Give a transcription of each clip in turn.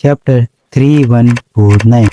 Chapter 3149।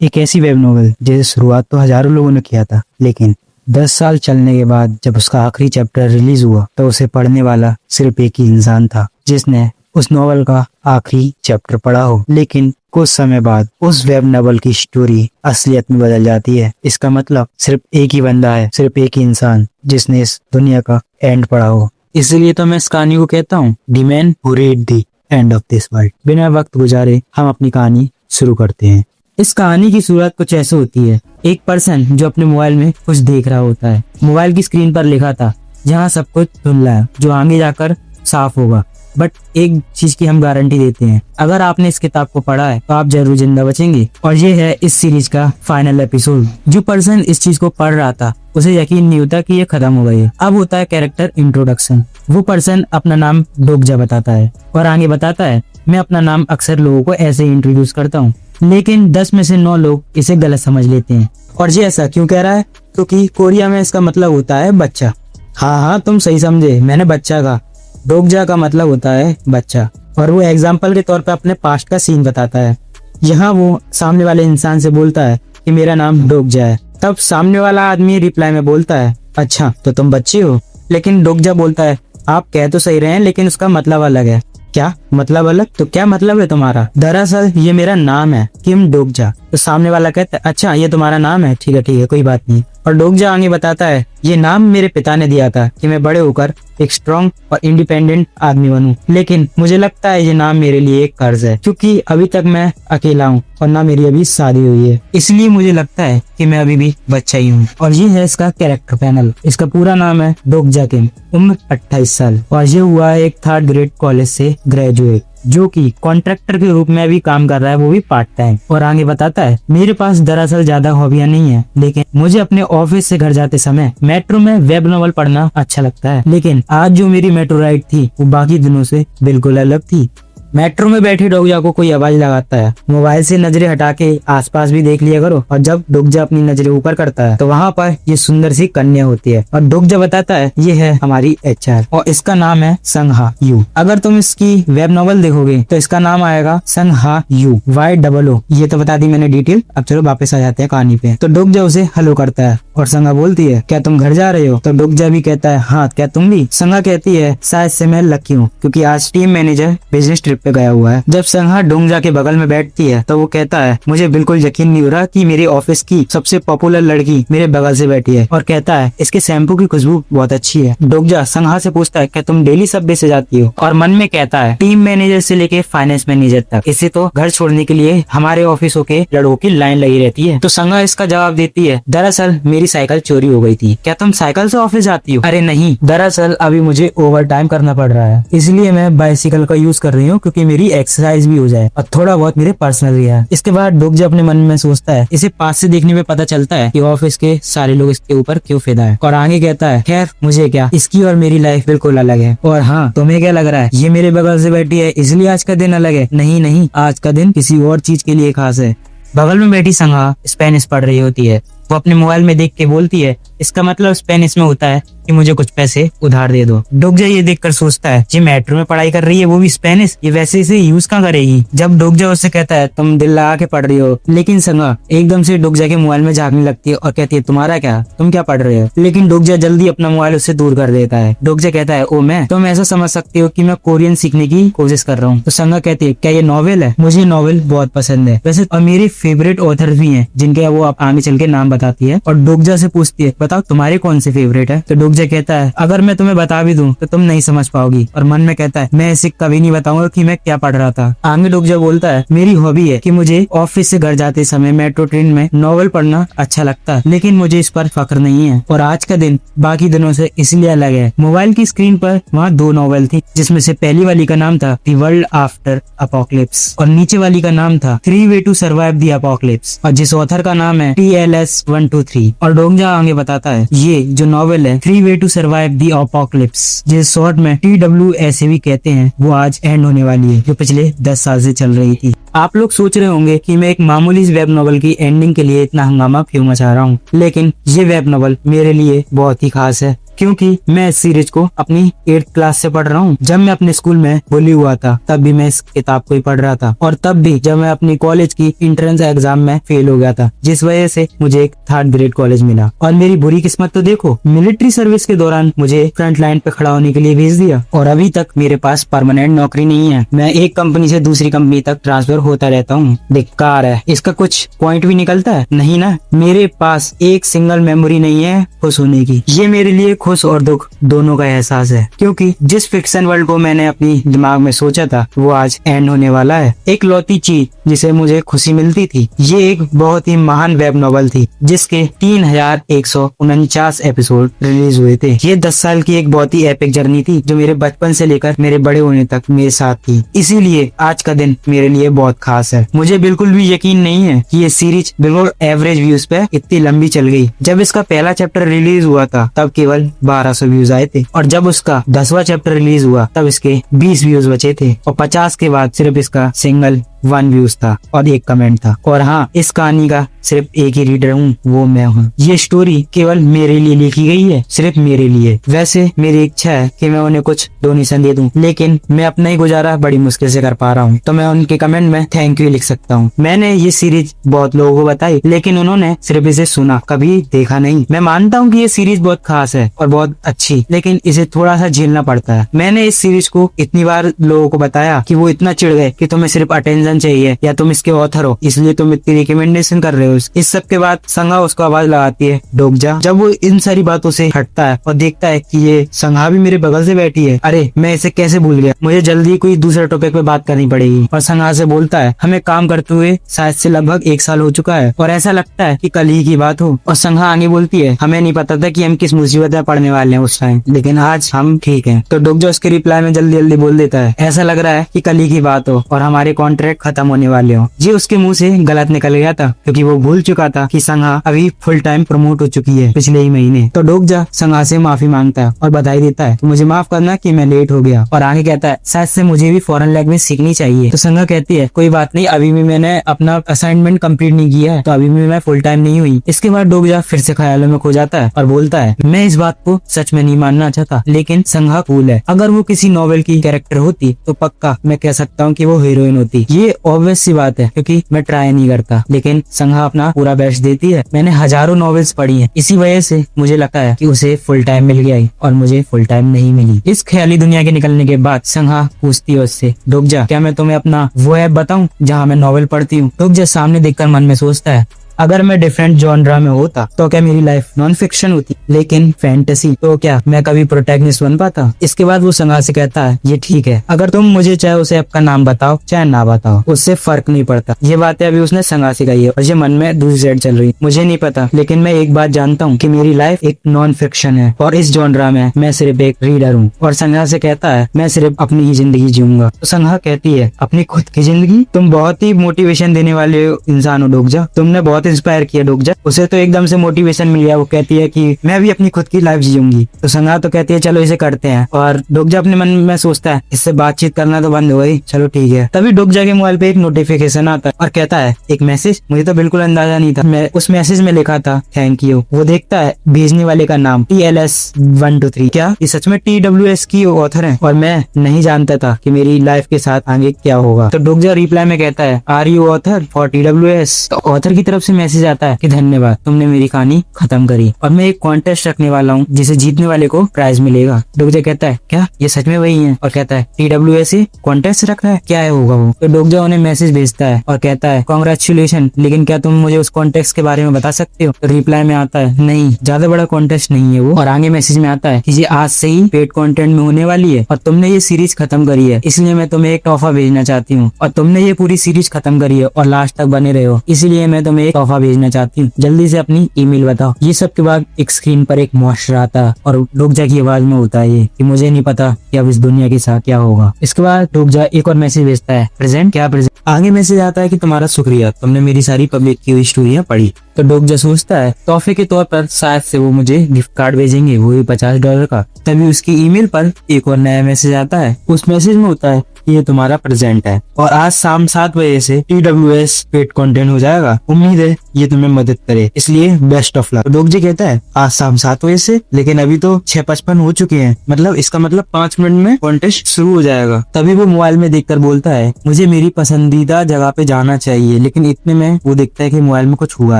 एक ऐसी web novel जिसे शुरुआत तो हजारों लोगों ने किया था, लेकिन 10 साल चलने के बाद जब उसका आखिरी चैप्टर रिलीज हुआ तो उसे पढ़ने वाला सिर्फ एक ही इंसान था जिसने उस नॉवल का आखिरी चैप्टर पढ़ा हो। लेकिन कुछ समय बाद उस वेब नॉवल की स्टोरी असलियत में बदल जाती है। इसका मतलब सिर्फ एक ही बंदा है, सिर्फ एक ही इंसान जिसने इस दुनिया का एंड पढ़ा हो। इसलिए तो मैं इस कहानी को कहता हूँ the man who read the end of this world. बिना वक्त गुजारे हम अपनी कहानी शुरू करते हैं। इस कहानी की शुरुआत कुछ ऐसे होती है। एक पर्सन जो अपने मोबाइल में कुछ देख रहा होता है। मोबाइल की स्क्रीन पर लिखा था जहाँ सब कुछ धुंधला है, जो आगे जाकर साफ होगा। बट एक चीज की हम गारंटी देते हैं, अगर आपने इस किताब को पढ़ा है तो आप जरूर जिंदा बचेंगे। और ये है इस सीरीज का फाइनल एपिसोड। जो पर्सन इस चीज को पढ़ रहा था उसे यकीन नहीं होता कि ये खत्म हो गई है। अब होता है कैरेक्टर इंट्रोडक्शन। वो पर्सन अपना नाम डोगजा बताता है और आगे बताता है, मैं अपना नाम अक्सर लोगों को ऐसे ही इंट्रोड्यूस करता हूँ, लेकिन 10 में से 9 लोग इसे गलत समझ लेते हैं। और ये ऐसा क्यों कह रहा है? क्योंकि कोरिया में इसका मतलब होता है बच्चा। हाँ, तुम सही समझे, मैंने बच्चा कहा। डोगजा का मतलब होता है बच्चा। और वो एग्जाम्पल के तौर पे अपने पास्ट का सीन बताता है। यहाँ वो सामने वाले इंसान से बोलता है कि मेरा नाम डोगजा है। तब सामने वाला आदमी रिप्लाई में बोलता है, अच्छा तो तुम बच्चे हो। लेकिन डोगजा बोलता है, आप कह तो सही रहे हैं, लेकिन उसका मतलब अलग है। क्या मतलब अलग? तो क्या मतलब है तुम्हारा? दरअसल ये मेरा नाम है, किम डोगजा। तो सामने वाला कहता है, अच्छा ये तुम्हारा नाम है, ठीक है कोई बात नहीं। और डोगजा आगे बताता है, ये नाम मेरे पिता ने दिया था कि मैं बड़े होकर एक स्ट्रॉन्ग और इंडिपेंडेंट आदमी बनूं। लेकिन मुझे लगता है ये नाम मेरे लिए एक कर्ज है, क्योंकि अभी तक मैं अकेला हूँ और ना मेरी अभी शादी हुई है। इसलिए मुझे लगता है कि मैं अभी भी बच्चा ही हूँ। और ये है इसका कैरेक्टर पैनल। इसका पूरा नाम है डोगजा किम, उम्र 28 साल, और ये हुआ है एक 3rd ग्रेड कॉलेज से ग्रेजुएट, जो कि कॉन्ट्रैक्टर के रूप में भी काम कर रहा है, वो भी पार्ट टाइम। और आगे बताता है, मेरे पास दरअसल ज्यादा हॉबियां नहीं है, लेकिन मुझे अपने ऑफिस से घर जाते समय मेट्रो में वेब नॉवल पढ़ना अच्छा लगता है। लेकिन आज जो मेरी मेट्रो राइड थी वो बाकी दिनों से बिल्कुल अलग थी। मेट्रो में बैठे डोगजा को कोई आवाज लगाता है, मोबाइल से नजरें हटा के आसपास भी देख लिया करो। और जब डोगजा अपनी नजरें ऊपर करता है तो वहाँ पर ये सुंदर सी कन्या होती है। और डोगजा बताता है, ये है हमारी HR और इसका नाम है संघा यू। अगर तुम इसकी वेब नॉवल देखोगे तो इसका नाम आएगा संघा यू YOO। ये तो बता दी मैंने डिटेल। अब चलो वापस आ जाते हैं कहानी पे। तो डोगजा उसे हेलो करता है और संघा बोलती है, क्या तुम घर जा रहे हो? तो डोगजा भी कहता है, हाँ क्या तुम भी? संघा कहती है, शायद से मैं लकी हूँ क्योंकि आज टीम मैनेजर बिजनेस ट्रिप पे गया हुआ है। जब संघा डोगजा के बगल में बैठती है तो वो कहता है, मुझे बिल्कुल यकीन नहीं हो रहा कि मेरी ऑफिस की सबसे पॉपुलर लड़की मेरे बगल से बैठी है। और कहता है, इसके शैम्पू की खुशबू बहुत अच्छी है। डोगजा संघा से पूछता है, क्या तुम डेली सबवे से जाती हो? और मन में कहता है, टीम मैनेजर से लेके फाइनेंस मैनेजर तक, इसे तो घर छोड़ने के लिए हमारे ऑफिसों के लड़कों की लाइन लगी रहती है। तो संघा इसका जवाब देती है, दरअसल मेरी साइकिल चोरी हो गई थी। क्या तुम साइकिल से ऑफिस जाती हो? अरे नहीं, दरअसल अभी मुझे ओवर टाइम करना पड़ रहा है, इसलिए मैं बाइसिकल का यूज कर रही हूँ, क्योंकि मेरी एक्सरसाइज भी हो जाए और थोड़ा बहुत मेरे पर्सनल भी है। इसके बाद डोगजा अपने मन में सोचता है, इसे पास से देखने में पता चलता है कि ऑफिस के सारे लोग इसके ऊपर क्यों फिदा है। और आगे कहता है, खैर मुझे क्या, इसकी और मेरी लाइफ बिल्कुल अलग है। और हाँ, तुम्हें क्या लग रहा है, ये मेरे बगल से बैठी है इसलिए आज का दिन अलग है? नहीं, आज का दिन किसी और चीज के लिए खास है। बगल में बैठी संघा स्पेनिश पढ़ रही होती है। वो अपने मोबाइल में देख के बोलती है, इसका मतलब स्पेनिश में होता है कि मुझे कुछ पैसे उधार दे दो। डोगजा ये देखकर सोचता है, ये मेट्रो में पढ़ाई कर रही है, वो भी स्पेनिश, ये वैसे इसे यूज कहाँ करेगी? जब डोगजा उससे कहता है, तुम दिल लगा के पढ़ रही हो, लेकिन संघा एकदम से डोगजा के मोबाइल में झांकने लगती है और कहती है, तुम्हारा क्या, तुम क्या पढ़ रहे हो? लेकिन डोगजा जल्दी अपना मोबाइल उससे दूर कर देता है। डोगजा कहता है, ओ मैं, तुम ऐसा समझ सकते हो कि मैं कोरियन सीखने की कोशिश कर रहा हूँ। तो संघा कहती है, क्या ये नॉवेल है? मुझे नॉवेल बहुत पसंद है वैसे, और मेरे फेवरेट ऑथर भी हैं जिनके वो आगे चल के नाम बताती है। और डोगजा से पूछती है, बताओ तुम्हारे कौन से फेवरेट है? तो डोगजा कहता है, अगर मैं तुम्हें बता भी दूं तो तुम नहीं समझ पाओगी। और मन में कहता है, मैं इसे कभी नहीं बताऊंगा कि मैं क्या पढ़ रहा था। आगे डोगजा बोलता है, मेरी हॉबी है कि मुझे ऑफिस से घर जाते समय मेट्रो ट्रेन में नॉवेल पढ़ना अच्छा लगता है, लेकिन मुझे इस पर फख्र नहीं है। और आज का दिन बाकी दिनों से इसलिए अलग है। मोबाइल की स्क्रीन पर वहाँ 2 नॉवेल थी, जिसमें से पहली वाली का नाम था द वर्ल्ड आफ्टर अपोकलिप्स और नीचे वाली का नाम था 3 way to survive the apocalypse, और जिस ऑथर का नाम है TLS 123। और डोगजा आगे बताता है, ये जो नॉवेल है 3 way to survive the apocalypse, जिसे शॉर्ट में TWS भी कहते हैं, वो आज एंड होने वाली है, जो पिछले 10 साल से चल रही थी। आप लोग सोच रहे होंगे कि मैं एक मामूली वेब नॉवल की एंडिंग के लिए इतना हंगामा क्यों मचा रहा हूँ, लेकिन ये वेब नॉवल मेरे लिए बहुत ही खास है। क्योंकि मैं इस सीरीज को अपनी 8th क्लास से पढ़ रहा हूँ। जब मैं अपने स्कूल में बुली हुआ था तब भी मैं इस किताब को ही पढ़ रहा था, और तब भी जब मैं अपनी कॉलेज की एंट्रेंस एग्जाम में फेल हो गया था, जिस वजह से मुझे एक 3rd ग्रेड कॉलेज मिला। और मेरी बुरी किस्मत तो देखो, मिलिट्री सर्विस के दौरान मुझे फ्रंट लाइन पे खड़ा होने के लिए भेज दिया, और अभी तक मेरे पास परमानेंट नौकरी नहीं है। मैं एक कंपनी से दूसरी कंपनी तक ट्रांसफर होता रहता हूँ। बेकार है। इसका कुछ पॉइंट भी निकलता है? नहीं ना। मेरे पास एक सिंगल मेमोरी नहीं है खुश होने की। ये मेरे लिए खुश और दुख दोनों का एहसास है, क्योंकि जिस फिक्शन वर्ल्ड को मैंने अपनी दिमाग में सोचा था वो आज एंड होने वाला है। एक लौती चीज जिसे मुझे खुशी मिलती थी, ये एक बहुत ही महान वेब नॉवल थी जिसके 3149 एपिसोड रिलीज हुए थे। ये 10 साल की एक बहुत ही एपिक जर्नी थी जो मेरे बचपन से लेकर मेरे बड़े होने तक मेरे साथ थी। इसीलिए आज का दिन मेरे लिए बहुत खास है। मुझे बिल्कुल भी यकीन नहीं है कि ये सीरीज बिल्कुल एवरेज व्यूज पे इतनी लंबी चल गई। जब इसका पहला चैप्टर रिलीज हुआ था तब केवल 1200 व्यूज आए थे, और जब उसका 10वां चैप्टर रिलीज हुआ तब इसके 20 व्यूज बचे थे, और 50 के बाद सिर्फ इसका सिंगल 1 व्यूज था और 1 कमेंट था। और हाँ, इस कहानी का सिर्फ एक ही रीडर हूँ, वो मैं हूँ। ये स्टोरी केवल मेरे लिए लिखी गई है, सिर्फ मेरे लिए। वैसे मेरी इच्छा है कि मैं उन्हें कुछ डोनेशन दे दूं, लेकिन मैं अपना ही गुजारा बड़ी मुश्किल से कर पा रहा हूँ, तो मैं उनके कमेंट में थैंक यू लिख सकता हूँ। मैंने ये सीरीज बहुत लोगों को बताई, लेकिन उन्होंने सिर्फ इसे सुना, कभी देखा नहीं। मैं मानता हूँ कि ये सीरीज बहुत खास है और बहुत अच्छी, लेकिन इसे थोड़ा सा झेलना पड़ता है। मैंने इस सीरीज को इतनी बार लोगों को बताया कि वो इतना चिढ़ गए कि तुम्हें सिर्फ अटेंशन चाहिए या तुम इसके ऑथर हो, इसलिए तुम इतनी रिकमेंडेशन कर रहे हो। इस सब के बाद संघा उसको आवाज लगाती है, डूब जा। जब वो इन सारी बातों से हटता है और देखता है कि ये संघा भी मेरे बगल से बैठी है, अरे मैं इसे कैसे भूल गया, मुझे जल्दी कोई दूसरे टॉपिक पे बात करनी पड़ेगी। और संघा से बोलता है, हमें काम करते हुए शायद से लगभग 1 साल हो चुका है और ऐसा लगता है कि कल ही की बात हो। और संघा आगे बोलती है, हमें नहीं पता था कि हम किस मुसीबत में पड़ने वाले हैं उस टाइम, लेकिन आज हम ठीक हैं। तो डूब जा उसके रिप्लाई में जल्दी जल्दी बोल देता है, ऐसा लग रहा है कि कल ही की बात हो और हमारे कॉन्ट्रैक्ट खत्म होने वाले हो। ये उसके मुंह से गलत निकल गया था, क्योंकि वो भूल चुका था कि संघा अभी फुल टाइम प्रमोट हो चुकी है पिछले ही महीने। तो डूब जा संघा से माफी मांगता है और बधाई देता है, तो मुझे माफ करना कि मैं लेट हो गया। और आगे कहता है, शायद से मुझे भी फॉरेन लैंग्वेज सीखनी चाहिए। तो संघा कहती है, कोई बात नहीं, अभी भी मैंने अपना असाइनमेंट कंप्लीट नहीं किया है, तो अभी भी मैं फुल टाइम नहीं हुई। इसके बाद डूब जा फिर से ख्यालों में खो जाता है और बोलता है, मैं इस बात को सच में नहीं मानना चाहता, लेकिन संघा कूल है। अगर वो किसी नॉवेल की कैरेक्टर होती तो पक्का मैं कह सकता हूँ कि वो हीरोइन होती। ये ऑब्वियस सी बात है, क्योंकि मैं ट्राई नहीं करता, लेकिन संघा अपना पूरा बेस्ट देती है। मैंने हजारों नॉवेल्स पढ़ी हैं, इसी वजह से मुझे लगता है कि उसे फुल टाइम मिल गया और मुझे फुल टाइम नहीं मिली। इस ख्याली दुनिया के निकलने के बाद संघा पूछती है उससे, डूब जा, क्या मैं तुम्हें अपना वो ऐप बताऊं जहाँ मैं नॉवेल पढ़ती हूँ? डूब जा सामने देखकर मन में सोचता है, अगर मैं डिफरेंट जॉनरा में होता तो क्या मेरी लाइफ नॉन फिक्शन होती, लेकिन फैंटेसी, तो क्या मैं कभी प्रोटैगनिस्ट बन पाता? इसके बाद वो संघा से कहता है, ये ठीक है, अगर तुम मुझे चाहे उसे ऐप का नाम बताओ चाहे ना बताओ, उससे फर्क नहीं पड़ता। ये बातें अभी उसने संघा से कही है और ये मन में दूसरी साइड चल रही। मुझे नहीं पता, लेकिन मैं एक बात जानता हूँ कि मेरी लाइफ एक नॉन फिक्शन है और इस जॉनरा में मैं सिर्फ एक रीडर हूँ। और संघा से कहता है, मैं सिर्फ अपनी ही जिंदगी जीऊंगा। तो संघा कहती है, अपनी खुद की जिंदगी? तुम बहुत ही मोटिवेशन देने वाले इंसान हो डूब जा, तुमने बहुत इंस्पायर किया डूब जा। उसे तो एकदम से मोटिवेशन मिल गया, वो कहती है कि मैं भी अपनी खुद की लाइफ जीऊंगी। तो संघा तो कहती है, चलो इसे करते हैं। और डूब जा अपने मन में सोचता है, इससे बातचीत करना तो बंद हो गई, चलो ठीक है। तभी डूब जा के मोबाइल पे एक नोटिफिकेशन आता है और कहता है, एक मैसेज? मुझे तो बिल्कुल अंदाजा नहीं था। मैं उस मैसेज में लिखा था थैंक यू। वो देखता है भेजने वाले का नाम TLS123। क्या ये सच में TWS की ऑथर है? और मैं नहीं जानता था कि मेरी लाइफ के साथ आगे क्या होगा। तो डूब जा रिप्लाई में कहता है, are you author for TWS? तो ऑथर की तरफ से मैसेज आता है कि धन्यवाद, तुमने मेरी कहानी खत्म करी और मैं एक कॉन्टेस्ट रखने वाला हूँ जिसे जीतने वाले को प्राइज मिलेगा। डोगजा कहता है, क्या ये सच में वही है? और कहता है, TWS कॉन्टेस्ट रख रहा है, क्या है होगा वो? तो डोगजा उन्हें मैसेज भेजता है और कहता है, कांग्रेचुलेशन, लेकिन क्या तुम मुझे उस कॉन्टेस्ट के बारे में बता सकते हो? तो रिप्लाई में आता है, नहीं, ज्यादा बड़ा कॉन्टेस्ट नहीं है वो। और आगे मैसेज में आता है कि ये आज से ही पेड कंटेंट में होने वाली है और तुमने ये सीरीज खत्म करी है, इसलिए मैं तुम्हें एक तोहफा भेजना चाहती हूँ। और तुमने ये पूरी सीरीज खत्म करी है और लास्ट तक बने रहे हो, इसीलिए मैं तुम्हें एक तोहफा भेजना चाहती हूँ, जल्दी से अपनी ईमेल बताओ। ये सब के बाद एक स्क्रीन पर एक मॉन्स्टर आता है और डोगजा की आवाज में होता है ये कि मुझे नहीं पता कि अब इस दुनिया के साथ क्या होगा। इसके बाद डोगजा एक और मैसेज भेजता है, प्रेजेंट? क्या प्रेजेंट? आगे मैसेज आता है कि तुम्हारा शुक्रिया, तुमने मेरी सारी पब्लिक की हुई स्टोरियां पढ़ी। तो डोगजा सोचता है तोहफे के तौर पर शायद से वो मुझे गिफ्ट कार्ड भेजेंगे, वो भी $50 का। तभी उसकी ईमेल पर एक और नया मैसेज आता है। उस मैसेज में होता है, ये तुम्हारा प्रेजेंट है और आज शाम 7 बजे से TWS पेड कंटेंट हो जाएगा। उम्मीद है ये तुम्हें मदद करे, इसलिए बेस्ट ऑफ लक। डोगजे कहता है आज शाम 7 बजे से, लेकिन अभी तो 6:55 हो चुके हैं, मतलब इसका मतलब 5 मिनट में कॉन्टेस्ट शुरू हो जाएगा। तभी वो मोबाइल में देखकर बोलता है मुझे मेरी पसंदीदा जगह पे जाना चाहिए, लेकिन इतने में वो देखता है कि मोबाइल में कुछ हुआ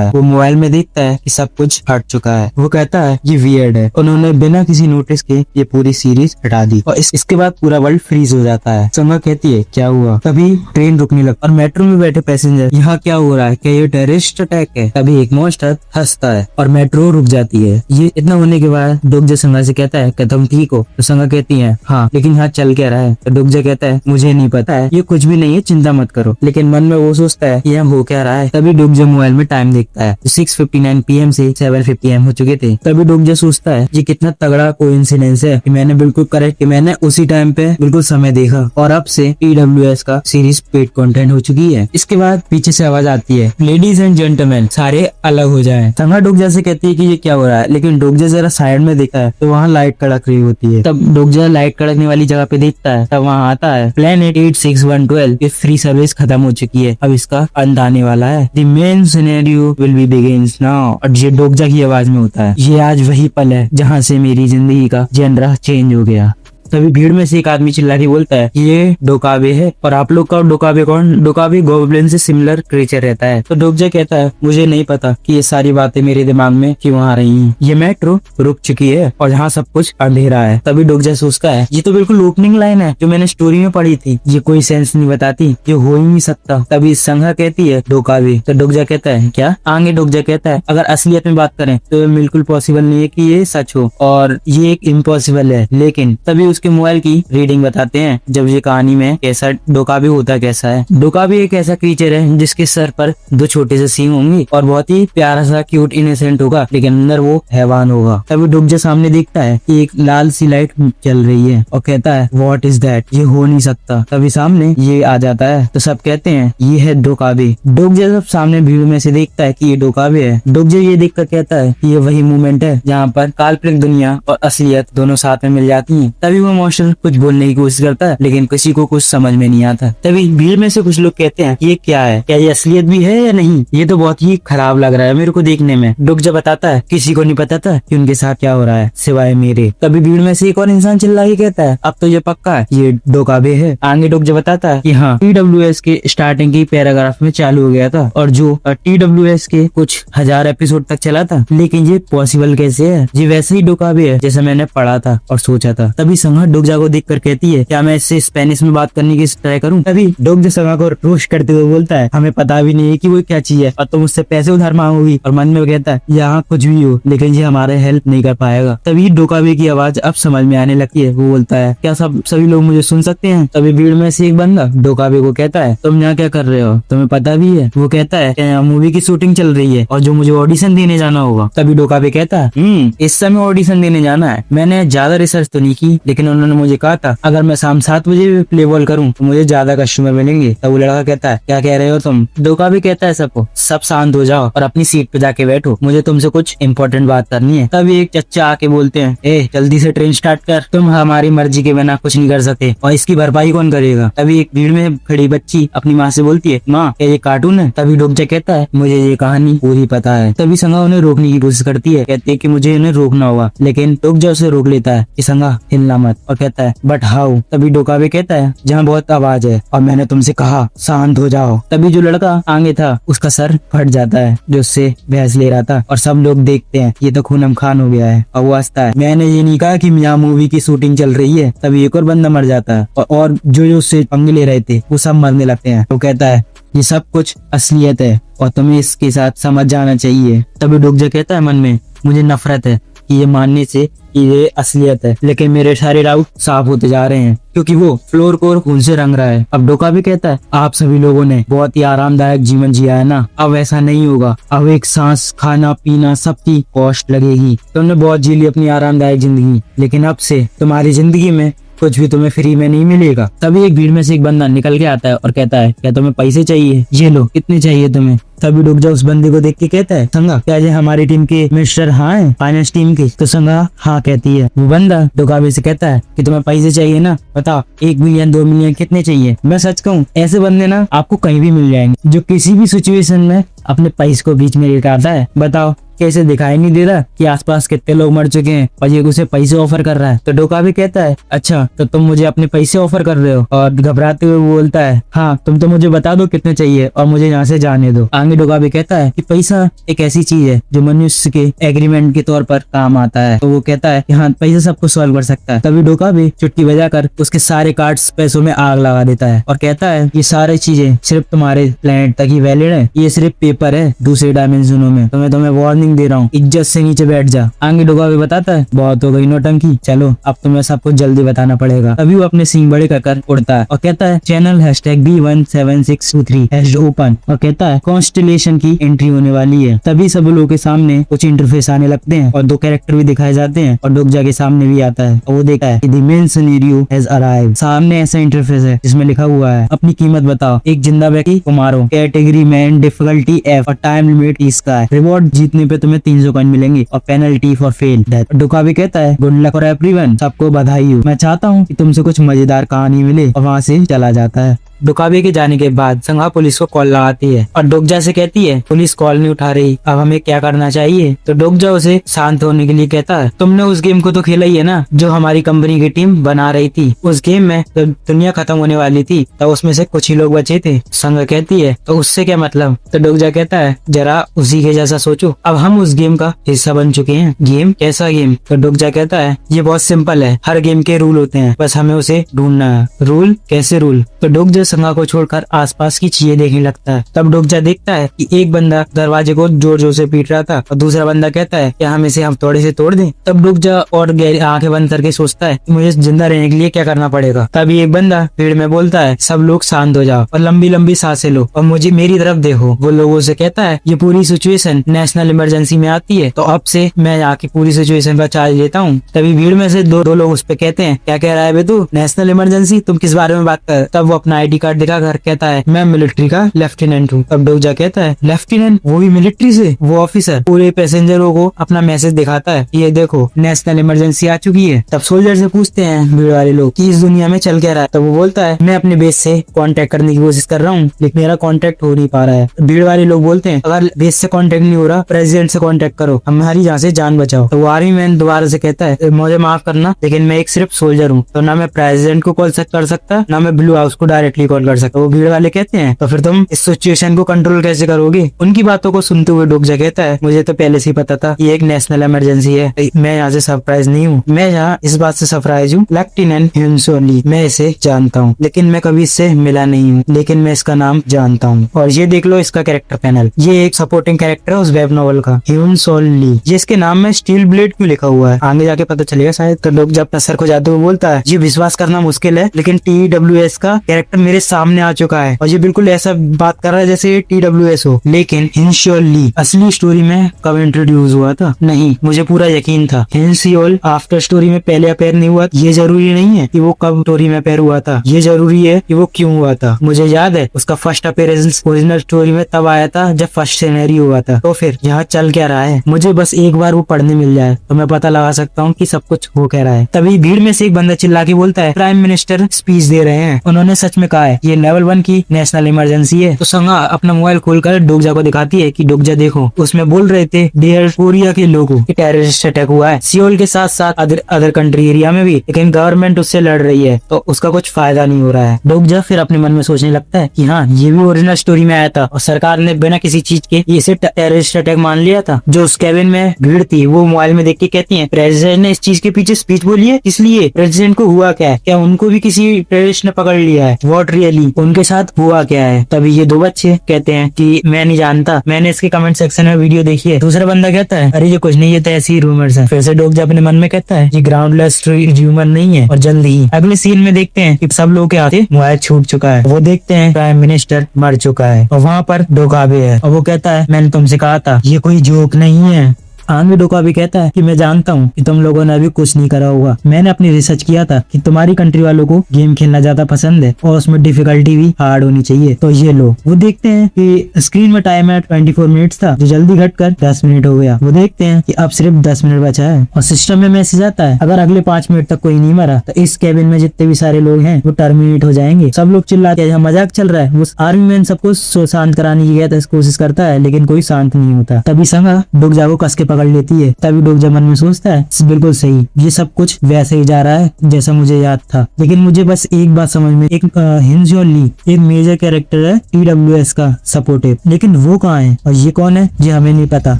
है। वो मोबाइल में देखता है कि सब कुछ हट चुका है। वो कहता है ये वियर्ड है। उन्होंने बिना किसी नोटिस के ये पूरी सीरीज हटा दी और इसके बाद पूरा वर्ल्ड फ्रीज हो जाता है। संगा कहती है क्या हुआ? तभी ट्रेन रुकने लगता और मेट्रो में बैठे पैसेंजर यहाँ क्या हो रहा है, क्या ये टेररिस्ट अटैक है? तभी एक मॉन्स्टर हंसता है और मेट्रो रुक जाती है। ये इतना होने के बाद डोगजे संगा से कहता है कि तुम ठीक हो? तो संगा कहती है हाँ, लेकिन यहाँ चल क्या रहा है? तो डोगजे कहता है मुझे नहीं पता है, ये कुछ भी नहीं है, चिंता मत करो। लेकिन मन में वो सोचता है ये हो क्या रहा है। तभी डोगजे मोबाइल में टाइम देखता है, 6:59 PM से 7:50 AM हो चुके थे। तभी डोगजे सोचता है ये कितना तगड़ा कोइंसिडेंस है कि मैंने बिल्कुल करेक्ट कि मैंने उसी टाइम पे बिल्कुल समय देखा और अब से TWS का सीरीज पेड कंटेंट हो चुकी है। इसके बाद पीछे से आवाज आती है लेडीज एंड जेंटलमैन सारे अलग हो जाएं। संगा डोगजा से कहती है कि ये क्या हो रहा है, लेकिन डोगजा जरा साइड में देखता है तो वहाँ लाइट कड़क रही होती है। तब डोगजा लाइट कड़कने वाली जगह पे देखता है, तब वहाँ आता है प्लेनेट 86112 की फ्री सर्विस खत्म हो चुकी है, अब इसका अंत आने वाला है। The main scenario will be begins now. और ये डोगजा की आवाज में होता है ये आज वही पल है जहाँ से मेरी जिंदगी का जेनरा चेंज हो गया। तभी भीड़ में से एक आदमी चिल्ला के बोलता है ये डोकाबे है। और आप लोग का डोकाबे कौन? डोकाबे गोब्लिन से सिमिलर क्रीचर रहता है। तो डोगजा कहता है मुझे नहीं पता कि ये सारी बातें मेरे दिमाग में क्यों आ रही हैं। ये मेट्रो रुक चुकी है और यहाँ सब कुछ अंधेरा है। तभी डोगजा सोचता है ये तो बिल्कुल ओपनिंग लाइन है जो मैंने स्टोरी में पढ़ी थी, ये कोई सेंस नहीं बताती, ये हो ही नहीं सकता। तभी संघा कहती है डोकाबे। तो डोगजा कहता है क्या? आगे डोगजा कहता है अगर असलियत में बात करें तो बिल्कुल पॉसिबल नहीं है कि ये सच हो और ये एक इम्पॉसिबल है। लेकिन तभी उसके मोबाइल की रीडिंग बताते हैं जब ये कहानी में कैसा डोकाबे होता कैसा है। डोकाबे एक ऐसा क्रीचर है जिसके सर पर 2 छोटे से सींग होंगे और बहुत ही प्यारा सा क्यूट इनोसेंट होगा, लेकिन अंदर वो हैवान होगा। तभी डोगजा सामने देखता है कि एक लाल सी लाइट चल रही है और कहता है व्हाट इज दैट, ये हो नहीं सकता। तभी सामने ये आ जाता है तो सब कहते हैं ये है डोकाबे। डोगजा सब सामने भीड़ में से देखता है कि ये डोकाबे है। डोगजा ये देखकर कहता है ये वही मोमेंट है जहाँ पर काल्पनिक दुनिया और असलियत दोनों साथ में मिल जाती है। तभी वो मॉन्स्टर कुछ बोलने की कोशिश करता है, लेकिन किसी को कुछ समझ में नहीं आता। तभी भीड़ में से कुछ लोग कहते हैं ये क्या है, क्या ये असलियत भी है या नहीं, ये तो बहुत ही खराब लग रहा है मेरे को देखने में। डोगजा बताता है किसी को नहीं पता था कि उनके साथ क्या हो रहा है सिवाय मेरे। तभी भीड़ में से एक और इंसान चिल्ला के कहता है अब तो ये पक्का है ये डोकाबे है। आगे डोगजा बताता है कि हाँ TWS के स्टार्टिंग की पैराग्राफ में चालू हो गया था और जो TWS के कुछ 1000 एपिसोड तक चला था, लेकिन ये पॉसिबल कैसे है, ये वैसे ही डोकाबे है जैसे मैंने पढ़ा था और सोचा था। तभी संघा डोगजा को देखकर कहती है क्या मैं इससे स्पेनिश में बात करने की ट्राई करूं? तभी डोगजा संघा को रोस्ट करते हुए बोलता है हमें पता भी नहीं है कि वो क्या चीज है और तुम उससे पैसे उधार मांगोगी। और मन में कहता है यहाँ कुछ भी हो लेकिन ये हमारे हेल्प नहीं कर पाएगा। तभी डोकाबे की आवाज अब समझ में आने लगती है। वो बोलता है क्या सभी लोग मुझे सुन सकते हैं? तभी भीड़ में से एक बंदा डोकाबे को कहता है तुम यहाँ क्या कर रहे हो, तुम्हें पता भी है? वो कहता है यहाँ मूवी की शूटिंग चल रही है और जो मुझे ऑडिशन देने जाना होगा। तभी डोकाबे कहता है इस समय ऑडिशन देने जाना है, मैंने ज्यादा रिसर्च तो नहीं की, लेकिन उन्होंने मुझे कहा था अगर मैं शाम 7 बजे प्ले बॉल करूँ तो मुझे ज्यादा कस्टमर मिलेंगे। तब वो लड़का कहता है क्या कह रहे हो तुम? डोकाबे कहता है सबको सब शांत हो जाओ और अपनी सीट पे जाके बैठो, मुझे तुमसे कुछ इंपॉर्टेंट बात करनी है। तभी एक चच्चा आके बोलते हैं ए जल्दी से ट्रेन स्टार्ट कर, तुम हमारी मर्जी के बिना कुछ नहीं कर सकते और इसकी भरपाई कौन करेगा? तभी एक भीड़ में खड़ी बच्ची अपनी माँ से बोलती है माँ क्या ये कार्टून है? तभी डोगजा कहता है मुझे ये कहानी पूरी पता है। तभी संगा उन्हें रोकने की कोशिश करती है, कहती है कि मुझे उन्हें रोकना होगा, लेकिन डोगजा उसे रोक लेता है कि संगा हिलना मत और कहता है बट हाउ? तभी डोकाबे कहता है जहाँ बहुत आवाज है और मैंने तुमसे कहा शांत हो जाओ। तभी जो लड़का आगे था उसका सर फट जाता है जो उससे बहस ले रहा था और सब लोग देखते हैं ये तो खूनम खान हो गया है। और वो हंसता है मैंने ये नहीं कहा कि यहाँ मूवी की शूटिंग चल रही है। तभी एक और बंदा मर जाता है और जो उससे पंगे ले रहे थे वो सब मरने लगते हैं। वो कहता है ये सब कुछ असलियत है और तुम्हें इसके साथ समझ जाना चाहिए। तभी डोगजा कहता है मन में मुझे नफरत है कि ये मानने से कि ये असलियत है, लेकिन मेरे सारे डाउट साफ होते जा रहे हैं क्योंकि वो फ्लोर को खून से रंग रहा है। अब डोकाबे कहता है आप सभी लोगों ने बहुत ही आरामदायक जीवन जिया है ना, अब ऐसा नहीं होगा। अब एक सांस खाना पीना सबकी कॉस्ट लगेगी। तुमने बहुत जी ली अपनी आरामदायक जिंदगी, लेकिन अब से तुम्हारी जिंदगी में कुछ भी तुम्हें फ्री में नहीं मिलेगा। तभी एक भीड़ में से एक बंदा निकल के आता है और कहता है, क्या तुम्हें पैसे चाहिए? ये लो, कितने चाहिए तुम्हें? तभी डोकजा उस बंदे को देख के कहता है, संगा क्या ये हमारी टीम के मिस्टर हाँ है, फाइनेंस टीम के? तो संगा हाँ कहती है। वो बंदा डोकाबे से कहता है कि तुम्हें पैसे चाहिए ना, बताओ 1 मिलियन 2 मिलियन कितने चाहिए? मैं सच कहूँ, ऐसे बंदे ना आपको कहीं भी मिल जाएंगे जो किसी भी सिचुएशन में अपने पैसे को बीच में लेकर आता है। बताओ कैसे दिखाई नहीं दे रहा कि आसपास कितने लोग मर चुके हैं और ये उसे पैसे ऑफर कर रहा है? तो डोकाबे कहता है, अच्छा तो तुम मुझे अपने पैसे ऑफर कर रहे हो? और घबराते हुए वो बोलता है, हाँ तुम तो मुझे बता दो कितने चाहिए और मुझे यहाँ से जाने दो। आगे डोकाबे कहता है कि पैसा एक ऐसी चीज है जो मनुष्य के एग्रीमेंट के तौर पर काम आता है। तो वो कहता है कि हाँ पैसा सबको सॉल्व कर सकता है। तभी डोकाबे चुटकी बजाकर उसके सारे कार्ड्स पैसों में आग लगा देता है और कहता है, ये सारी चीजें सिर्फ तुम्हारे प्लेनेट तक ही वैलिड है, ये सिर्फ पेपर है दूसरे डायमेंशनों में। तो मैं तुम्हें वार्निंग दे रहा हूँ, इज्जत से नीचे बैठ जा। आगे डोकाबे बताता है, बहुत हो गई नौटंकी, चलो अब तुम्हें सब कुछ जल्दी बताना पड़ेगा। तभी वो अपने सींग बड़े कर उड़ता है और कहता है, चैनल #B17623 ओपन, और कहता है कॉन्स्टेलेशन की एंट्री होने वाली है। तभी सब लोगों के सामने कुछ इंटरफेस आने लगते हैं और 2 कैरेक्टर भी दिखाए जाते हैं और डोकजा के सामने भी आता है और वो देखता है the main scenario has arrived. सामने ऐसा इंटरफेस है जिसमें लिखा हुआ है, अपनी कीमत बताओ, एक जिंदा व्यक्ति को मारो, कैटेगरी मैन, डिफिकल्टी F और टाइम लिमिट स्काई, रिवॉर्ड जीतने पे तुम्हें 300 कॉइन मिलेंगे और पेनल्टी फॉर फेल डेथ। डोकाबे कहता है, गुड लक फॉर एवरीवन, सबको बधाई हो, मैं चाहता हूँ कि तुमसे कुछ मजेदार कहानी मिले, और वहाँ से चला जाता है। डोकाबे के जाने के बाद संगा पुलिस को कॉल लगाती है और डोकजा से कहती है, पुलिस कॉल नहीं उठा रही, अब हमें क्या करना चाहिए? तो डोकजा उसे शांत होने के लिए कहता है, तुमने उस गेम को तो खेला ही है ना जो हमारी कंपनी की टीम बना रही थी। उस गेम में जब दुनिया खत्म होने वाली थी तब उसमें से कुछ ही लोग बचे थे। संगा कहती है, तो उससे क्या मतलब? तो डोकजा कहता है, जरा उसी के जैसा सोचो, अब हम उस गेम का हिस्सा बन चुके हैं। गेम? कैसा गेम? तो डोकजा कहता है, ये बहुत सिंपल है, हर गेम के रूल होते हैं, बस हमें उसे ढूंढना है। रूल? कैसे रूल? तो डोकजा संगा को छोड़कर आसपास की चीजें देखने लगता है। तब डोकजा देखता है कि एक बंदा दरवाजे को जोर जोर से पीट रहा था और दूसरा बंदा कहता है, क्या हम इसे हम थोड़े से तोड़ दें? तब डोकजा और आंखें बंद करके सोचता है, मुझे जिंदा रहने के लिए क्या करना पड़ेगा? तभी एक बंदा भीड़ में बोलता है, सब लोग शांत हो जाओ और लंबी लंबी सांसें लो और मुझे मेरी तरफ देखो। वो लोगों से कहता है, ये पूरी सिचुएशन नेशनल इमरजेंसी में आती है, तो अब से मैं आके पूरी सिचुएशन का चार्ज लेता हूँ। तभी भीड़ में से दो लोग उस पे कहते हैं, क्या कह रहा है बे तू? National emergency? तुम किस बारे में बात कर? तब वो अपना ID कार्ड दिखा कर कहता है, मैं मिलिट्री का लेफ्टिनेंट हूँ। तब डोकजा कहता है, लेफ्टिनेंट? वो भी मिलिट्री से? वो ऑफिसर पूरे पैसेंजरों को अपना मैसेज दिखाता है, ये देखो नेशनल इमरजेंसी आ चुकी है। तब सोल्जर से पूछते हैं भीड़ वाले लोग कि इस दुनिया में चल क्या रहा है? तब वो बोलता है, मैं अपने बेस से कांटेक्ट करने की कोशिश कर रहा हूँ लेकिन मेरा कांटेक्ट हो नहीं पा रहा है। भीड़ वाले लोग बोलते हैं, अगर बेस से कांटेक्ट नहीं हो रहा, प्रेसिडेंट से कांटेक्ट करो, हमारी यहाँ से जान बचाओ। तो आर्मी मैन दोबारा से कहता है, मुझे माफ करना लेकिन मैं एक सिर्फ सोल्जर हूँ, तो ना मैं प्रेसिडेंट को कॉल कर सकता ना मैं ब्लू हाउस को डायरेक्टली कॉल कर सकता। वो भीड़ वाले कहते हैं, तो फिर तुम इस सिचुएशन को कंट्रोल कैसे करोगे? उनकी बातों को सुनते हुए डोकजा कहता है, मुझे तो पहले से ही पता था ये एक नेशनल इमरजेंसी है, मैं यहाँ से सरप्राइज नहीं हूँ, मैं यहाँ इस बात से सरप्राइज हूँ, लेफ्टिनेंट ह्यूनसोन ली, मैं इसे जानता हूँ लेकिन मैं कभी इससे मिला नहीं हूँ, लेकिन मैं इसका नाम जानता हूँ। और ये देख लो इसका कैरेक्टर पैनल, ये एक सपोर्टिंग कैरेक्टर है उस वेब नॉवल का, ह्यूनसोन ली। ये इसके नाम में स्टील ब्लेड क्यों लिखा हुआ है आगे जाके पता चलेगा शायद। तो डोकजा अपना सर को जाते हुए बोलता है, ये विश्वास करना मुश्किल है लेकिन TWS का कैरेक्टर मेरे सामने आ चुका है और ये बिल्कुल ऐसा बात कर रहा है जैसे TWS हो। लेकिन ह्यूनसोन ली असली स्टोरी में कब इंट्रोड्यूस हुआ था? नहीं, मुझे पूरा यकीन था। ह्यूनसोन आफ्टर स्टोरी में पहले अपेयर नहीं हुआ। ये जरूरी नहीं है कि वो कब स्टोरी में अपेयर हुआ था, ये जरूरी है कि वो क्यों हुआ था। मुझे याद है उसका फर्स्ट अपेयरेंस ओरिजिनल स्टोरी में तब आया था जब फर्स्ट सिनेरियो हुआ था। तो फिर यहाँ चल क्या रहा है? मुझे बस एक बार वो पढ़ने मिल जाए तो मैं पता लगा सकता हूँ कि सब कुछ हो क्या रहा है। तभी भीड़ में से एक बंदा चिल्ला के बोलता है, प्राइम मिनिस्टर स्पीच दे रहे हैं, उन्होंने सच में कहा है ये लेवल 1 की नेशनल इमरजेंसी है। तो संगा अपना मोबाइल खोलकर डोकजा को दिखाती है कि डोकजा देखो, उसमें बोल रहे थे डियर कोरिया के लोगों कि टेररिस्ट अटैक हुआ है सियोल के साथ साथ अदर कंट्री एरिया में भी, लेकिन गवर्नमेंट उससे लड़ रही है तो उसका कुछ फायदा नहीं हो रहा है। डोकजा फिर अपने मन में सोचने लगता है कि हाँ ये भी ओरिजिनल स्टोरी में आया था और सरकार ने बिना किसी चीज के इसे टेररिस्ट अटैक मान लिया था। जो उस केबिन में भीड़ थी वो मोबाइल में देख के कहती है, प्रेसिडेंट ने इस चीज के पीछे स्पीच बोली है, इसलिए प्रेसिडेंट को हुआ क्या है? क्या उनको भी किसी टेररिस्ट ने पकड़ लिया है? व्हाट रियली उनके साथ हुआ क्या है? तभी ये दो बच्चे कहते हैं कि मैं नहीं जानता, मैंने इसके कमेंट सेक्शन में वीडियो देखी है। दूसरा बंदा कहता है, अरे ये कुछ नहीं, ये तो ऐसी रूमर्स है। फिर से डोकजा अपने मन में कहता है, ये ग्राउंडलेस रूमर नहीं है। और जल्दी ही अगले सीन में देखते हैं कि सब लोग के हाथ मोबाइल छूट चुका है। वो देखते हैं प्राइम मिनिस्टर मर चुका है और वहाँ पर डोकाबे है और वो कहता है, मैंने तुमसे कहा था ये कोई जोक नहीं है। आन में डोका भी कहता है कि मैं जानता हूँ कि तुम लोगों ने अभी कुछ नहीं करा होगा, मैंने अपनी रिसर्च किया था कि तुम्हारी कंट्री वालों को गेम खेलना ज्यादा पसंद है और उसमें डिफिकल्टी भी हार्ड होनी चाहिए। तो ये लो, वो देखते हैं कि स्क्रीन में टाइम है 24 मिनट्स था, जो जल्दी घटकर 10 मिनट हो गया। वो देखते हैं कि अब सिर्फ 10 मिनट बचा है और सिस्टम में मैसेज आता है अगर अगले 5 मिनट तक कोई नहीं मरा तो इस केबिन में जितने भी सारे लोग हैं वो टर्मिनेट हो जाएंगे। सब लोग चिल्लाते हैं, यहाँ मजाक चल रहा है। वो आर्मी मैन सबको शांत कराने की कोशिश करता है लेकिन कोई शांत नहीं होता। तभी संगा डोगजा को कस के पकड़ लेती है। तभी डोगजा मन में सोचता है बिल्कुल सही, ये सब कुछ वैसे ही जा रहा है जैसा मुझे याद था, लेकिन मुझे बस एक बात समझ में, एक हिंजो ली एक मेजर कैरेक्टर है TWS का सपोर्टिव, लेकिन वो कहाँ है और ये कौन है ये हमें नहीं पता।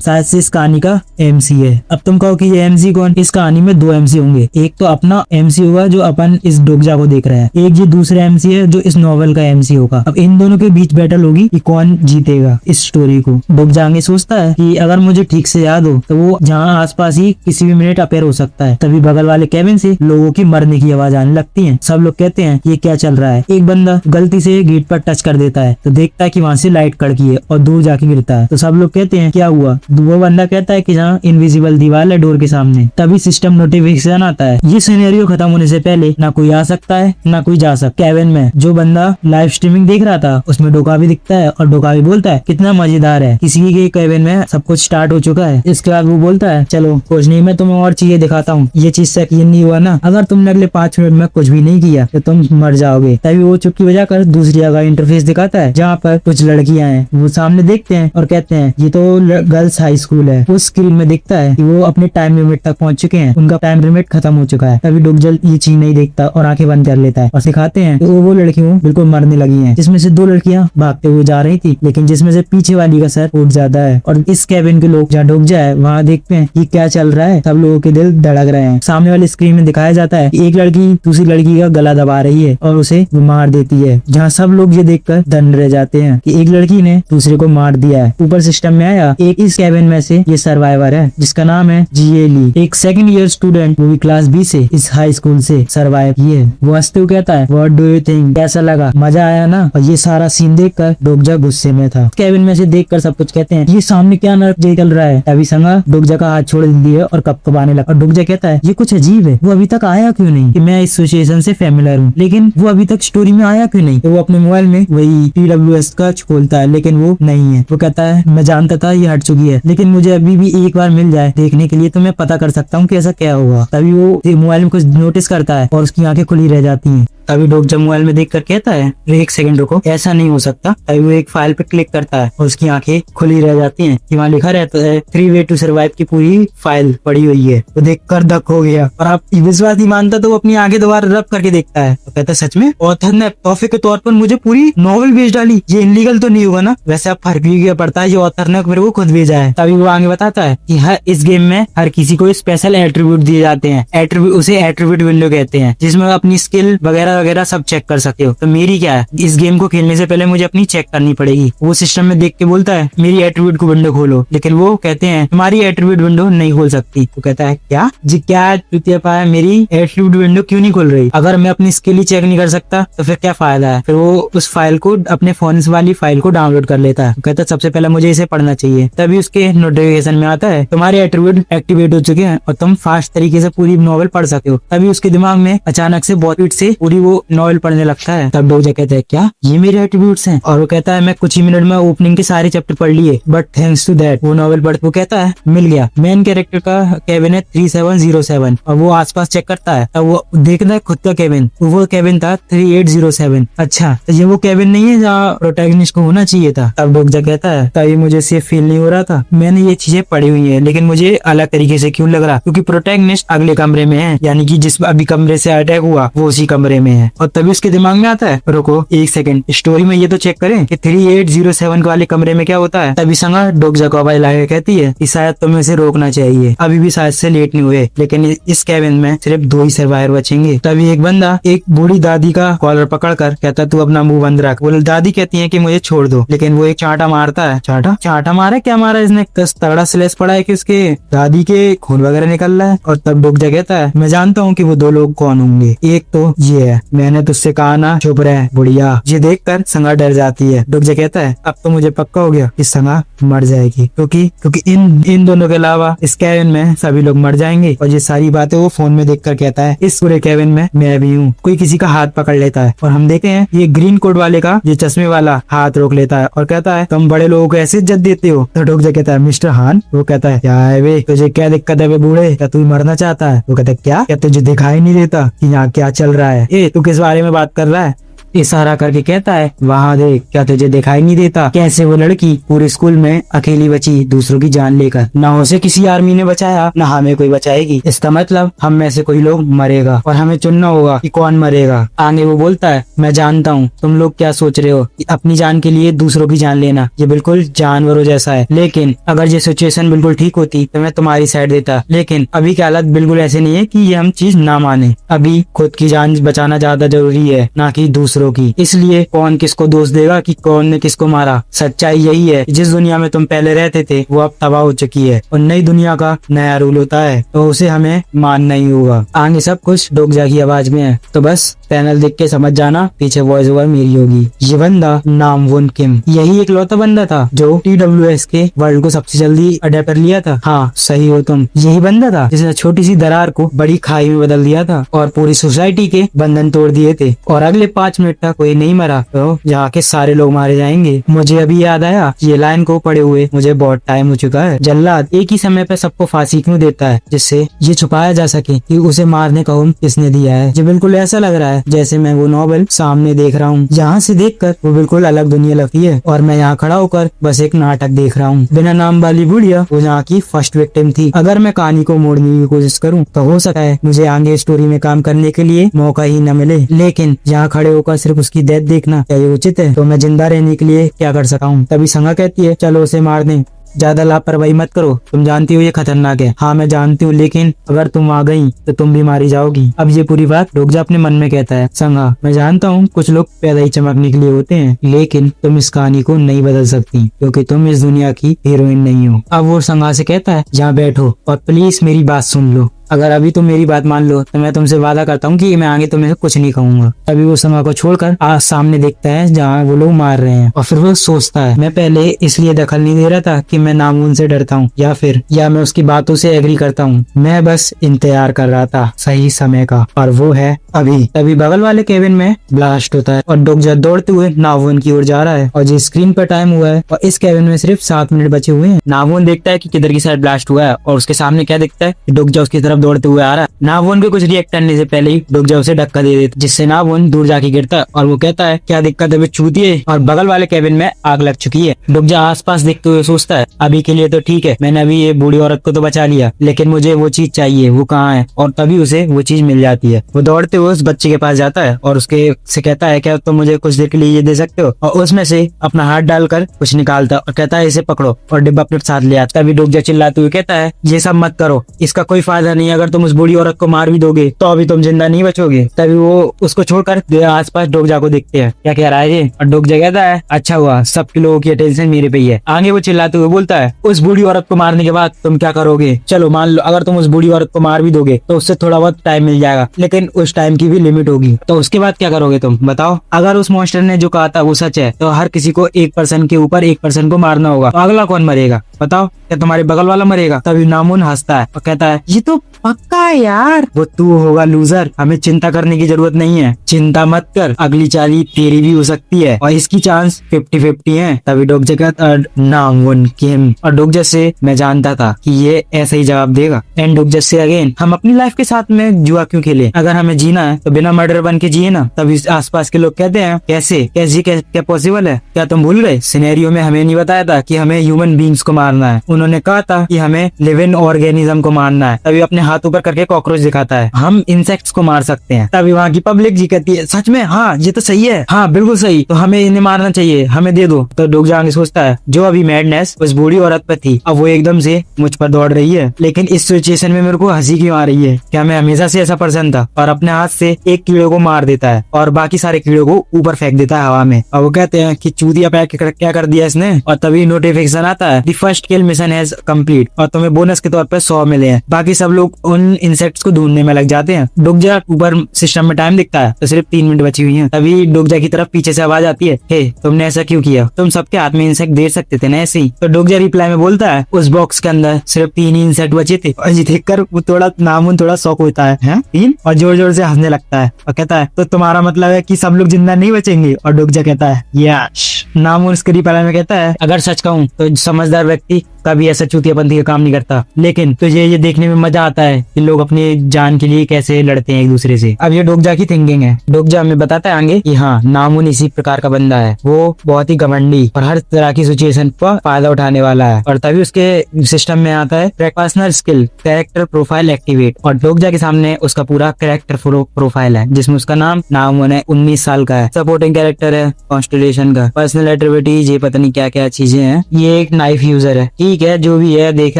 शायद से इस कहानी का MC है। अब तुम कहो कि ये MC कौन? इस कहानी में 2 MC होंगे, एक तो अपना MC होगा जो अपन इस डोगजा को देख रहे हैं, एक ये दूसरा MC है जो इस नॉवेल का MC होगा। अब इन दोनों के बीच बैटल होगी कि कौन जीतेगा इस स्टोरी को। डोगजा आगे सोचता है कि अगर मुझे ठीक से याद हो तो वो जहाँ आसपास ही किसी भी मिनट अपेयर हो सकता है। तभी बगल वाले केबिन से लोगों की मरने की आवाज आने लगती है। सब लोग कहते हैं ये क्या चल रहा है। एक बंदा गलती से गेट पर टच कर देता है तो देखता है कि वहाँ से लाइट कड़की है और दूर जाके गिरता है। तो सब लोग कहते हैं क्या हुआ? वो बंदा कहता है कि जहाँ इनविजिबल दीवार है डोर के सामने। तभी सिस्टम नोटिफिकेशन आता है ये सिनेरियो खत्म होने से पहले ना कोई आ सकता है ना कोई जा सकता। केबिन में जो बंदा लाइव स्ट्रीमिंग देख रहा था उसमें डोका भी दिखता है और डोका भी बोलता है कितना मजेदार है, किसी के केबिन में सब कुछ स्टार्ट हो चुका है। इसके बाद वो बोलता है चलो कुछ नहीं, मैं तुम्हें और चीजें दिखाता हूँ। ये चीज से यकीन नहीं हुआ ना, अगर तुमने अगले 5 मिनट में कुछ भी नहीं किया तो तुम मर जाओगे। तभी वो चुटकी बजाकर दूसरी जगह इंटरफेस दिखाता है जहाँ पर कुछ लड़कियां हैं। वो सामने देखते हैं और कहते हैं ये तो गर्ल्स हाई स्कूल है। उस स्क्रीन में दिखता है कि वो अपने टाइम लिमिट तक पहुंच चुके हैं, उनका टाइम लिमिट खत्म हो चुका है। तभी डोगजल ये चीज नहीं देखता और आंखें बंद कर लेता है और दिखाते हैं वो लड़कियों बिल्कुल मरने लगी हैं, जिसमें से 2 लड़कियां भागते हुए जा रही थी लेकिन जिसमें से पीछे वाली का सर उठ जाता है। और इस केबिन के लोग जहाँ डूब जाए वहाँ देखते हैं कि क्या चल रहा है। सब लोगों के दिल धड़क रहे हैं। सामने वाली स्क्रीन में दिखाया जाता है कि एक लड़की दूसरी लड़की का गला दबा रही है और उसे मार देती है, जहाँ सब लोग ये देखकर दंड रह जाते हैं कि एक लड़की ने दूसरे को मार दिया है। ऊपर सिस्टम में आया एक इस केबिन में से ये सर्वाइवर है जिसका नाम है GA ली, एक 2nd ईयर स्टूडेंट, वो भी क्लास B से इस हाई स्कूल से सर्वाइव किए। वो हंसते हुए कहता है व्हाट डू यू थिंक, कैसा लगा, मजा आया ना? और ये सारा सीन देखकर डोगजा गुस्से में था। केबिन में से देखकर सब कुछ कहते हैं ये सामने क्या नर्क चल रहा है। तभी संगा डोगजा का हाथ छोड़ दिए और कपकपाने लगा और डोगजा कहता है ये कुछ अजीब है, वो अभी तक आया क्यों नहीं? कि मैं इस सिचुएशन से फेमिलियर हूँ लेकिन वो अभी तक स्टोरी में आया क्यों नहीं? तो वो अपने मोबाइल में वही TWS का खोलता है लेकिन वो नहीं है। वो कहता है मैं जानता था ये हट चुकी है लेकिन मुझे अभी भी एक बार मिल जाए देखने के लिए तो मैं पता कर सकता हूँ कि ऐसा क्या हुआ। तभी वो मोबाइल में कुछ नोटिस करता है और उसकी आंखें खुली रह जाती हैं। तभी डोगजा मोबाइल में देखकर कहता है 1 सेकंड रुको, ऐसा नहीं हो सकता। तभी वो एक फाइल पे क्लिक करता है और उसकी आंखें खुली रह जाती हैं कि वहाँ लिखा रहता है 3 वे टू सर्वाइव की पूरी फाइल पड़ी हुई है। वो देखकर धक हो गया और आप विश्वास नहीं मानता तो वो अपनी आंखें दोबारा रब करके देखता है तो कहता है सच में ऑथर ने तोहफे के तौर पर मुझे पूरी नॉवेल भेज डाली, ये इनलीगल तो नहीं होगा ना? वैसे अब फर्क भी क्या पड़ता है, ये ऑथर ने मेरे को खुद भेजा है। तभी वो आगे बताता है कि हर इस गेम में हर किसी को स्पेशल एट्रीब्यूट दिए जाते हैं, उसे एट्रीब्यूट विंडो कहते हैं, जिसमें अपनी स्किल वगैरह वगैरह सब चेक कर सकते हो। तो मेरी क्या है, इस गेम को खेलने से पहले मुझे अपनी चेक करनी पड़ेगी। वो सिस्टम में देख के बोलता है मेरी एट्रीब्यूट को विंडो खोलो, लेकिन वो कहते हैं तुम्हारी एट्रीब्यूट विंडो नहीं खोल सकती। तो कहता है क्या जी, क्या पाया मेरी एट्रीब्यूट विंडो क्यों नहीं खोल रही? अगर मैं अपनी स्किल ही चेक नहीं कर सकता तो फिर क्या फायदा है? फिर वो उस फाइल को अपने फोन वाली फाइल को डाउनलोड कर लेता है। कहता है सबसे पहले मुझे इसे पढ़ना चाहिए। तभी उसके नोटिफिकेशन में आता है तुम्हारे एट्रीब्यूट एक्टिवेट हो चुके हैं और तुम फास्ट तरीके से पूरी नॉवेल पढ़ सकते हो। तभी उसके दिमाग में अचानक से बहुत स्पीड से पूरी वो नॉवेल पढ़ने लगता है। तब डोगजा कहता है क्या ये मेरे एट्रीब्यूट्स हैं? और वो कहता है मैं कुछ ही मिनट में ओपनिंग के सारे चैप्टर पढ़ लिए, बट थैंक्स टू दैट वो नॉवेल पढ़। वो कहता है मिल गया, मेन कैरेक्टर का केबिन है 3707 और वो आसपास चेक करता है। तब वो देखता है खुद का केबिन, वो केबिन था 3807। अच्छा तो ये वो केबिन नहीं है जहाँ प्रोटैगनिस्ट को होना चाहिए था। तब डोगजा कहता है तभी मुझे सेफ फील नहीं हो रहा था, मैंने ये चीजें पढ़ी हुई है लेकिन मुझे अलग तरीके से क्यों लग रहा, क्योंकि प्रोटैगनिस्ट अगले कमरे में है, यानी कि जिस अभी कमरे से अटैक हुआ वो उसी कमरे में है। और तभी उसके दिमाग में आता है रुको 1 सेकंड, स्टोरी में ये तो चेक करें कि 3807 वाले कमरे में क्या होता है। तभी संगा डोगजा को आवाज लाके कहती है कि शायद तुम्हें इसे रोकना चाहिए, अभी भी शायद से लेट नहीं हुए, लेकिन इस केबिन में सिर्फ 2 ही सर्वाइवर बचेंगे। तभी एक बंदा एक बूढ़ी दादी का कॉलर पकड़कर कहता तू अपना मुंह बंद रख। वो दादी कहती है कि मुझे छोड़ दो, लेकिन वो एक चांटा मारता है। चांटा मारा क्या मारा इसने, तगड़ा स्लेस पड़ा है कि उसके दादी के खून वगैरह निकल रहा है। और तब डोगजा कहता है मैं जानता हूँ कि वो 2 लोग कौन होंगे, एक तो ये है मैंने तुझसे कहा ना चुप रहे बुढ़िया। ये देखकर संगा डर जाती है। डोगजा कहता है अब तो मुझे पक्का हो गया कि संगा मर जाएगी, क्योंकि इन दोनों के अलावा इस केबिन में सभी लोग मर जाएंगे। और ये सारी बातें वो फोन में देखकर कहता है इस पूरे केबिन में मैं भी हूँ। कोई किसी का हाथ पकड़ लेता है और हम देखते हैं ये ग्रीन कोट वाले का, ये चश्मे वाला हाथ रोक लेता है और कहता है तुम बड़े लोगों को ऐसे इज्जत देते हो। तो डोगजा कहता है मिस्टर हान। वो कहता है क्या है वे, तुझे क्या दिक्कत है वे बूढ़े, क्या तू मरना चाहता है? वो कहता है क्या तुझे दिखाई नहीं देता कि यहाँ क्या चल रहा है? ए तू किस बारे में बात कर रहा है? इशारा करके कहता है वहाँ देख, क्या तुझे दिखाई नहीं देता कैसे वो लड़की पूरे स्कूल में अकेली बची दूसरों की जान लेकर? ना उसे किसी आर्मी ने बचाया ना हमें कोई बचाएगी। इसका मतलब हम में से कोई लोग मरेगा और हमें चुनना होगा कि कौन मरेगा। आगे वो बोलता है मैं जानता हूँ तुम लोग क्या सोच रहे हो कि अपनी जान के लिए दूसरों की जान लेना ये बिल्कुल जानवरों जैसा है, लेकिन अगर ये सिचुएशन बिल्कुल ठीक होती तो मैं तुम्हारी साइड देता। लेकिन अभी के हालात बिल्कुल ऐसे नहीं है कि ये हम चीज ना माने। अभी खुद की जान बचाना ज्यादा जरूरी है ना कि दूसरों की। इसलिए कौन किसको दोष देगा कि कौन ने किसको मारा? सच्चाई यही है, जिस दुनिया में तुम पहले रहते थे वो अब तबाह हो चुकी है और नई दुनिया का नया रूल होता है तो उसे हमें मानना ही होगा। आगे सब कुछ डोगजा की आवाज में है, तो बस पैनल देख के समझ जाना पीछे वॉइस ओवर मेरी होगी। ये बंदा नाम वुन किम, यही एक लौता बंदा था जो TWS के वर्ल्ड को सबसे जल्दी अडेप्ट कर लिया था। हाँ सही हो तुम, यही बंदा था जिसने छोटी सी दरार को बड़ी खाई में बदल दिया था और पूरी सोसाइटी के बंधन तोड़ दिए थे। और अगले 5 मिनट तक कोई नहीं मरा तो यहाँ के सारे लोग मारे जाएंगे। मुझे अभी याद आया ये लाइन को पढ़े हुए मुझे बहुत टाइम हो चुका है। जल्लाद एक ही समय पे सबको फांसी क्यों देता है? जिससे ये छुपाया जा सके कि उसे मारने का हुक्म किसने दिया है। ये बिल्कुल ऐसा लग रहा है जैसे मैं वो नॉवेल सामने देख रहा हूँ। यहाँ से देखकर वो बिल्कुल अलग दुनिया लगती है और मैं यहाँ खड़ा होकर बस एक नाटक देख रहा हूँ। बिना नाम वाली बुढ़िया वो यहाँ की फर्स्ट विक्टिम थी। अगर मैं कहानी को मोड़ने की कोशिश करूँ तो हो सकता है मुझे आगे स्टोरी में काम करने के लिए मौका ही न मिले, लेकिन यहाँ खड़े होकर सिर्फ उसकी डेथ देखना क्या ये उचित है? तो मैं जिंदा रहने के लिए क्या कर सका हूँ? तभी संगा कहती है चलो उसे मार दें, ज्यादा लापरवाही मत करो, तुम जानती हो ये खतरनाक है। हाँ मैं जानती हूँ, लेकिन अगर तुम आ गई तो तुम भी मारी जाओगी। अब ये पूरी बात डोगजा अपने मन में कहता है संगा मैं जानता हूँ कुछ लोग पैदा ही चमकने के लिए होते हैं, लेकिन तुम इस कहानी को नहीं बदल सकती क्योंकि तुम इस दुनिया की हीरोइन नहीं हो। अब वो संगा से कहता है यहाँ बैठो और प्लीज मेरी बात सुन लो। अगर अभी तुम मेरी बात मान लो तो मैं तुमसे वादा करता हूँ कि मैं आगे तुम्हें कुछ नहीं कहूंगा। अभी वो संगा को छोड़कर आज सामने देखता है जहाँ वो लोग मार रहे हैं और फिर वो सोचता है मैं पहले इसलिए दखल नहीं दे रहा था कि मैं नामून से डरता हूँ या मैं उसकी बातों से एग्री करता हूँ। मैं बस इंतजार कर रहा था सही समय का और वो है अभी। तभी बगल वाले केबिन में ब्लास्ट होता है और डोगजा दौड़ते हुए नावून की ओर जा रहा है और जिस स्क्रीन पर टाइम हुआ है और इस केबिन में सिर्फ 7 मिनट बचे हुए हैं। नावून देखता है कि किधर की साइड ब्लास्ट हुआ है और उसके सामने क्या दिखता है, डोगजा उसकी तरफ दौड़ते हुए आ रहा है। नावून के कुछ रिएक्ट करने से पहले ही डोगजा उसे धक्का दे देता जिससे नावून दूर जाके गिरता है और वो कहता है क्या दिक्कत है चूतिए, और बगल वाले केबिन में आग लग चुकी है। डोगजा आसपास देखते हुए सोचता है अभी के लिए तो ठीक है, मैंने अभी ये बूढ़ी औरत को तो बचा लिया, लेकिन मुझे वो चीज चाहिए, वो कहाँ है? और तभी उसे वो चीज मिल जाती है। वो दौड़ते हुए उस बच्चे के पास जाता है और उसके से कहता है क्या तुम मुझे कुछ देर के लिए ये दे सकते हो? और उसमें से अपना हाथ डालकर कुछ निकालता और कहता है इसे पकड़ो और डिब्बा अपने साथ ले आता। तभी डोगजा चिल्लाते हुए कहता है ये सब मत करो, इसका कोई फायदा नहीं, अगर तुम उस बूढ़ी औरत को मार भी दोगे तो अभी तुम जिंदा नहीं बचोगे। तभी वो उसको छोड़कर आसपास डोगजा को देखते हैं क्या कह रहा है ये, और डोगजा कहता है अच्छा हुआ सबके लोगों की अटेंशन मेरे पे ही है। आगे वो चिल्लाते हुए बोलता है उस बूढ़ी औरत को मारने के बाद तुम क्या करोगे? चलो मान लो अगर तुम उस बूढ़ी औरत को मार भी दोगे तो उससे थोड़ा बहुत टाइम मिल जाएगा, लेकिन उस टाइम की भी लिमिट होगी, तो उसके बाद क्या करोगे तुम बताओ? अगर उस मॉन्स्टर ने जो कहा था वो सच है तो हर किसी को 1% के ऊपर 1% को मारना होगा, तो अगला कौन मरेगा बताओ? क्या तुम्हारे बगल वाला मरेगा? तभी नामुन हंसता है और कहता है ये तो पक्का है यार, वो तू होगा लूजर, हमें चिंता करने की जरूरत नहीं है, चिंता मत कर, अगली चाली तेरी भी हो सकती है और इसकी चांस 50-50 है। तभी डोगजा कहता नामुन किम, और डोगजा से मैं जानता था कि ये ऐसा ही जवाब देगा। एंड डोगजा से अगेन हम अपनी लाइफ के साथ में जुआ क्यों खेले? अगर हमें जीना है तो बिना मर्डर बन के जिए ना। तभी आसपास के लोग कहते हैं कैसे क्या पॉसिबल है? क्या तुम भूल गए सिनेरियो में हमें नहीं बताया था कि हमें ह्यूमन बींग्स को मारना है, उन्होंने कहा था कि हमें लिविंग ऑर्गेनिज्म को मारना है। तभी अपने हाथ ऊपर करके कॉकरोच दिखाता है, हम इंसेक्ट्स को मार सकते हैं। तभी वहाँ की पब्लिक जी कहती है सच में? हाँ ये तो सही है, हाँ बिल्कुल सही, तो हमें इन्हें मारना चाहिए, हमें दे दो। तो डोगजा आगे सोचता है जो अभी मैडनेस उस बूढ़ी औरत पर थी अब वो एकदम से मुझ पर दौड़ रही है, लेकिन इस सिचुएशन में मेरे को हंसी क्यों आ रही है? क्या मैं हमेशा से ऐसा पर्सन था? और अपने हाथ से एक कीड़े को मार देता है और बाकी सारे कीड़ों को ऊपर फेंक देता है हवा में, और वो कहते हैं कि चूतिया पैक क्या कर दिया इसने। और तभी नोटिफिकेशन आता है the first first kill mission has complete और तुम्हें बोनस के तौर पर 100 मिले हैं। बाकी सब लोग उन इंसेक्ट्स को ढूंढने में लग जाते हैं। डोगजा ऊपर सिस्टम में टाइम दिखता है तो सिर्फ 3 मिनट बची हुई है। तभी डोगजा की तरफ पीछे से आवाज आती है, हे तुमने ऐसा क्यों किया, तुम सबके हाथ में इंसेक्ट दे सकते थे ना ऐसे ही। तो डोगजा रिप्लाई में बोलता है, उस बॉक्स के अंदर सिर्फ 3 ही इंसेक्ट बचे थे। और ये देखकर वो थोड़ा नामुन थोड़ा शौक होता है 3, और जोर जोर से हंसने लगता है और कहता है, तो तुम्हारा मतलब है कि सब लोग जिंदा नहीं बचेंगे। और डोगजा कहता है, यस। नामुन उसके रिप्लाई में कहता है, अगर सच कहूं तो समझदार व्यक्ति कभी ऐसा चूतियापंथी का काम नहीं करता, लेकिन तुझे ये देखने में मजा आता है कि लोग अपनी जान के लिए कैसे लड़ते हैं एक दूसरे से। अब ये डोगजा की थिंकिंग है। डोगजा हमें बताता है आगे कि हाँ, नामुन इसी प्रकार का बंदा है। वो बहुत ही घमंडी और हर तरह की सिचुएशन का फायदा उठाने वाला है। और तभी उसके सिस्टम में आता है personal skill character profile activate. और डोगजा के सामने उसका पूरा कैरेक्टर प्रोफाइल है जिसमें उसका नामुन है, 19 साल का है, सपोर्टिंग कैरेक्टर है कॉन्स्टेलेशन का, पर्सनल एट्रिब्यूटीज, ये पता नहीं क्या क्या चीजें हैं। ये एक नाइफ यूजर है। ठीक है, जो भी है देखे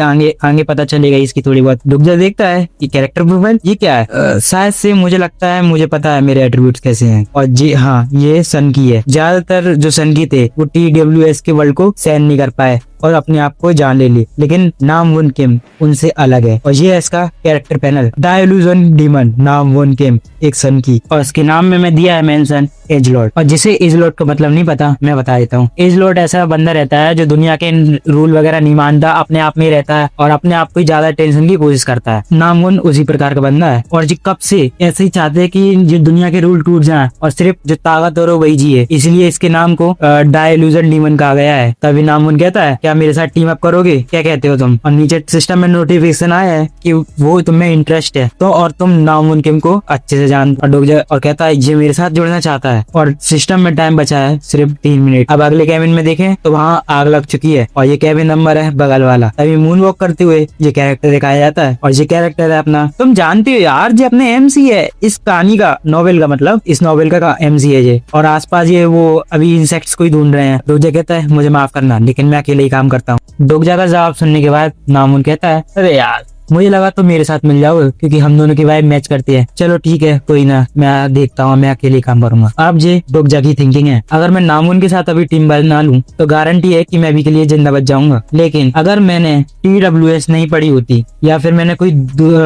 आगे पता चलेगा इसकी थोड़ी बहुत। डोगजा देखता है कि कैरेक्टर प्रोफाइल ये क्या है, शायद से मुझे लगता है मुझे पता है मेरे एट्रीब्यूट्स कैसे हैं। और जी हाँ, ये सन की है। ज्यादातर जो सन की थे वो TWS के वर्ल्ड को सहन नहीं कर पाए और अपने आप को जान ले ली, लेकिन नामवुन किम उनसे अलग है। और ये है इसका character panel, the illusion demon Namwoon Kim, एक सन की। और इसके नाम में मैं दिया है मेंशन एजलॉर्ड। और जिसे एजलॉर्ड का मतलब नहीं पता, मैं बता देता हूँ। एजलॉर्ड ऐसा बंदा रहता है जो दुनिया के रूल वगैरह नहीं मानता, अपने आप में रहता है और अपने आप को ज्यादा टेंशन की कोशिश करता है। नामवुन उसी प्रकार का बंदा है और जी कब से ऐसे ही चाहते हैं कि जो दुनिया के रूल टूट जाए और सिर्फ जो ताकतवर हो वही जिए, इसलिए इसके नाम को द इल्यूजन डीमन कहा गया है। तभी नामवुन कहता है, क्या मेरे साथ टीम अप करोगे, क्या कहते हो तुम। और नीचे सिस्टम में नोटिफिकेशन आया है कि वो तुम्हें इंटरेस्ट है तो, और तुम नामवुन किम को अच्छे से जान। और डोगजा और कहता है ये मेरे साथ जुड़ना चाहता है। और सिस्टम में टाइम बचा है सिर्फ 3 मिनट। अब अगले कैबिन में देखें तो वहाँ आग लग चुकी है और ये कैबिन नंबर है बगल वाला। तभी मून वॉक करते हुए ये कैरेक्टर दिखाया जाता है और ये कैरेक्टर है अपना, तुम जानते हो यार, ये अपने MC है इस कहानी का, नॉवेल का, मतलब इस नॉवेल का MC है ये। और आसपास ये वो अभी इंसेक्ट्स को ही ढूंढ रहे हैं। डोगजा कहता है, मुझे माफ करना लेकिन मैं अकेले ही काम करता हूँ। डोगजा का जवाब सुनने के बाद नामुन कहता है, अरे यार मुझे लगा तो मेरे साथ मिल जाओ क्योंकि हम दोनों की वाइब मैच करती है। चलो ठीक है, कोई ना, मैं देखता हूँ, मैं अकेले काम करूंगा। अब ये डोगजा की थिंकिंग है, अगर मैं नामुन के साथ अभी टीम बना लूं तो गारंटी है कि मैं अभी के लिए जिंदा बच जाऊंगा। लेकिन अगर मैंने TWS नहीं पढ़ी होती या फिर मैंने कोई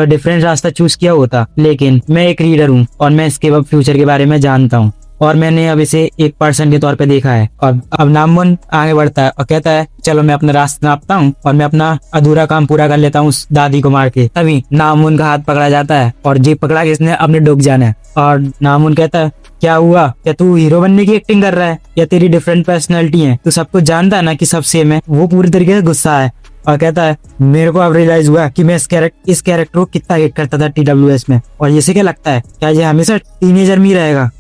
डिफरेंट रास्ता चूज किया होता, लेकिन मैं एक रीडर हूँ और मैं इसके फ्यूचर के बारे में जानता हूँ और मैंने अब इसे एक पर्सन के तौर पे देखा है। और अब नामुन आगे बढ़ता है और कहता है, चलो मैं अपना रास्ता नापता हूँ और मैं अपना अधूरा काम पूरा कर लेता हूँ उस दादी को मार के। तभी नामुन का हाथ पकड़ा जाता है और जी पकड़ा किसने, अपने डोगजा ने। और नामुन कहता है, क्या हुआ, क्या तू हीरो बनने की एक्टिंग कर रहा है या तेरी डिफरेंट पर्सनैलिटी है, तू सब कुछ जानता है ना कि सब सेम है। वो पूरी तरीके से गुस्सा है और कहता है, मेरे को अब रियलाइज हुआ कि मैं इस कैरेक्टर को कितना हेट करता था TWS में। और ये से क्या लगता है, क्या ये हमेशा टीनेजर में ही रहेगा।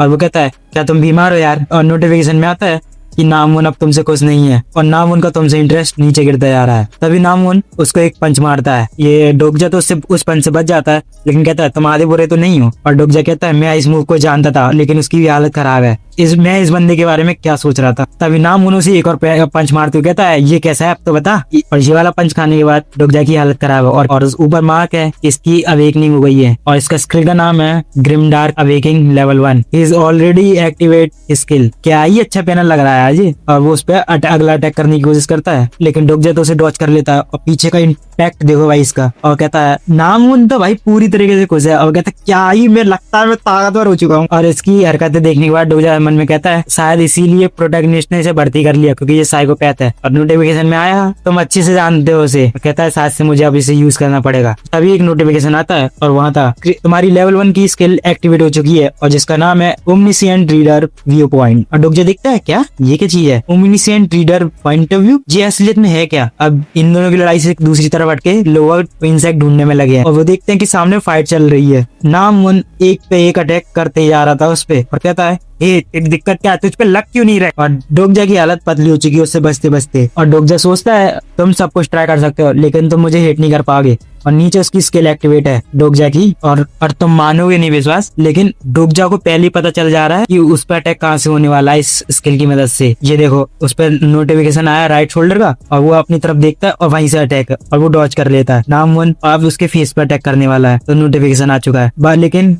और वो कहता है, क्या तुम बीमार हो यार। और नोटिफिकेशन में आता है कि नामुन अब तुमसे खुश नहीं है और नामुन का तुमसे इंटरेस्ट नीचे गिरता जा रहा है। तभी नामुन उसको एक पंच मारता है। ये डोगजा तो उससे उस पंच से बच जाता है लेकिन कहता है, तुम आधे बुरे तो नहीं हो। और डोगजा कहता है, मैं इस मूव को जानता था लेकिन उसकी भी हालत खराब है, मैं इस बंदे के बारे में क्या सोच रहा था। तभी नामुन उसे एक और पंच मारते हुए कहता है, ये कैसा है अब तो बता। और ये वाला पंच खाने के बाद डोगजा की हालत खराब है और ऊपर मार्क है, इसकी अवेकनिंग हो गई है और इसका स्किल का नाम है grim dark awakening level 1। He is already activate skill. क्या ही अच्छा पैनल लग रहा है आज। और वो उस पर अगला अटैक करने की कोशिश करता है लेकिन डोगजा तो उसे डॉच कर लेता है। और पीछे का इम्पैक्ट देखो भाई इसका। और कहता है, नामुन तो भाई पूरी तरीके से खुश है और कहता है, क्या ही मैं लगता है मैं ताकतवर हो चुका हूँ। और इसकी हरकतें देखने के बाद डोगजा मन में कहता है, शायद इसीलिए प्रोटैगनिस्ट ने इसे भर्ती कर लिया क्योंकि ये साइकोपैथ है। और नोटिफिकेशन में आया, तुम अच्छे से जानते हो उसे। कहता है, शायद से मुझे अब इसे यूज करना पड़ेगा। तभी एक नोटिफिकेशन आता है और वहाँ था, तुम्हारी लेवल 1 की स्किल एक्टिवेट हो चुकी है और जिसका नाम है ओमनिशिएंट रीडर व्यू पॉइंट। और डोगजा देखता है, क्या ये क्या चीज है ओमनिशिएंट रीडर पॉइंट ऑफ व्यू, ये असलियत में है क्या। अब इन दोनों की लड़ाई से दूसरी तरफ हटके लोअर इंसेक्ट ढूंढने में लगे हैं और वो देखते हैं कि सामने फाइट चल रही है। नामुन एक पे एक अटैक करते जा रहा था उस पे और कहता है, एक दिक्कत क्या है, तुझ पे लग क्यों नहीं रहा। और डोगजा की हालत पतली हो चुकी है उससे बचते बचते। और डोगजा सोचता है, तुम सब कुछ ट्राई कर सकते हो लेकिन तुम मुझे हिट नहीं कर पाओगे। और नीचे उसकी स्किल एक्टिवेट है डोगजा की। और तुम मानोगे नहीं विश्वास, लेकिन डोगजा को पहले ही पता चल जा रहा है कि उस पर अटैक कहाँ से होने वाला है इस स्किल की मदद से। ये देखो उस पर नोटिफिकेशन आया राइट शोल्डर का और वो अपनी तरफ देखता है और वहीं से अटैक और वो डॉच कर लेता है। नामुन अब उसके फेस पर अटैक करने वाला है तो नोटिफिकेशन आ चुका है लेकिन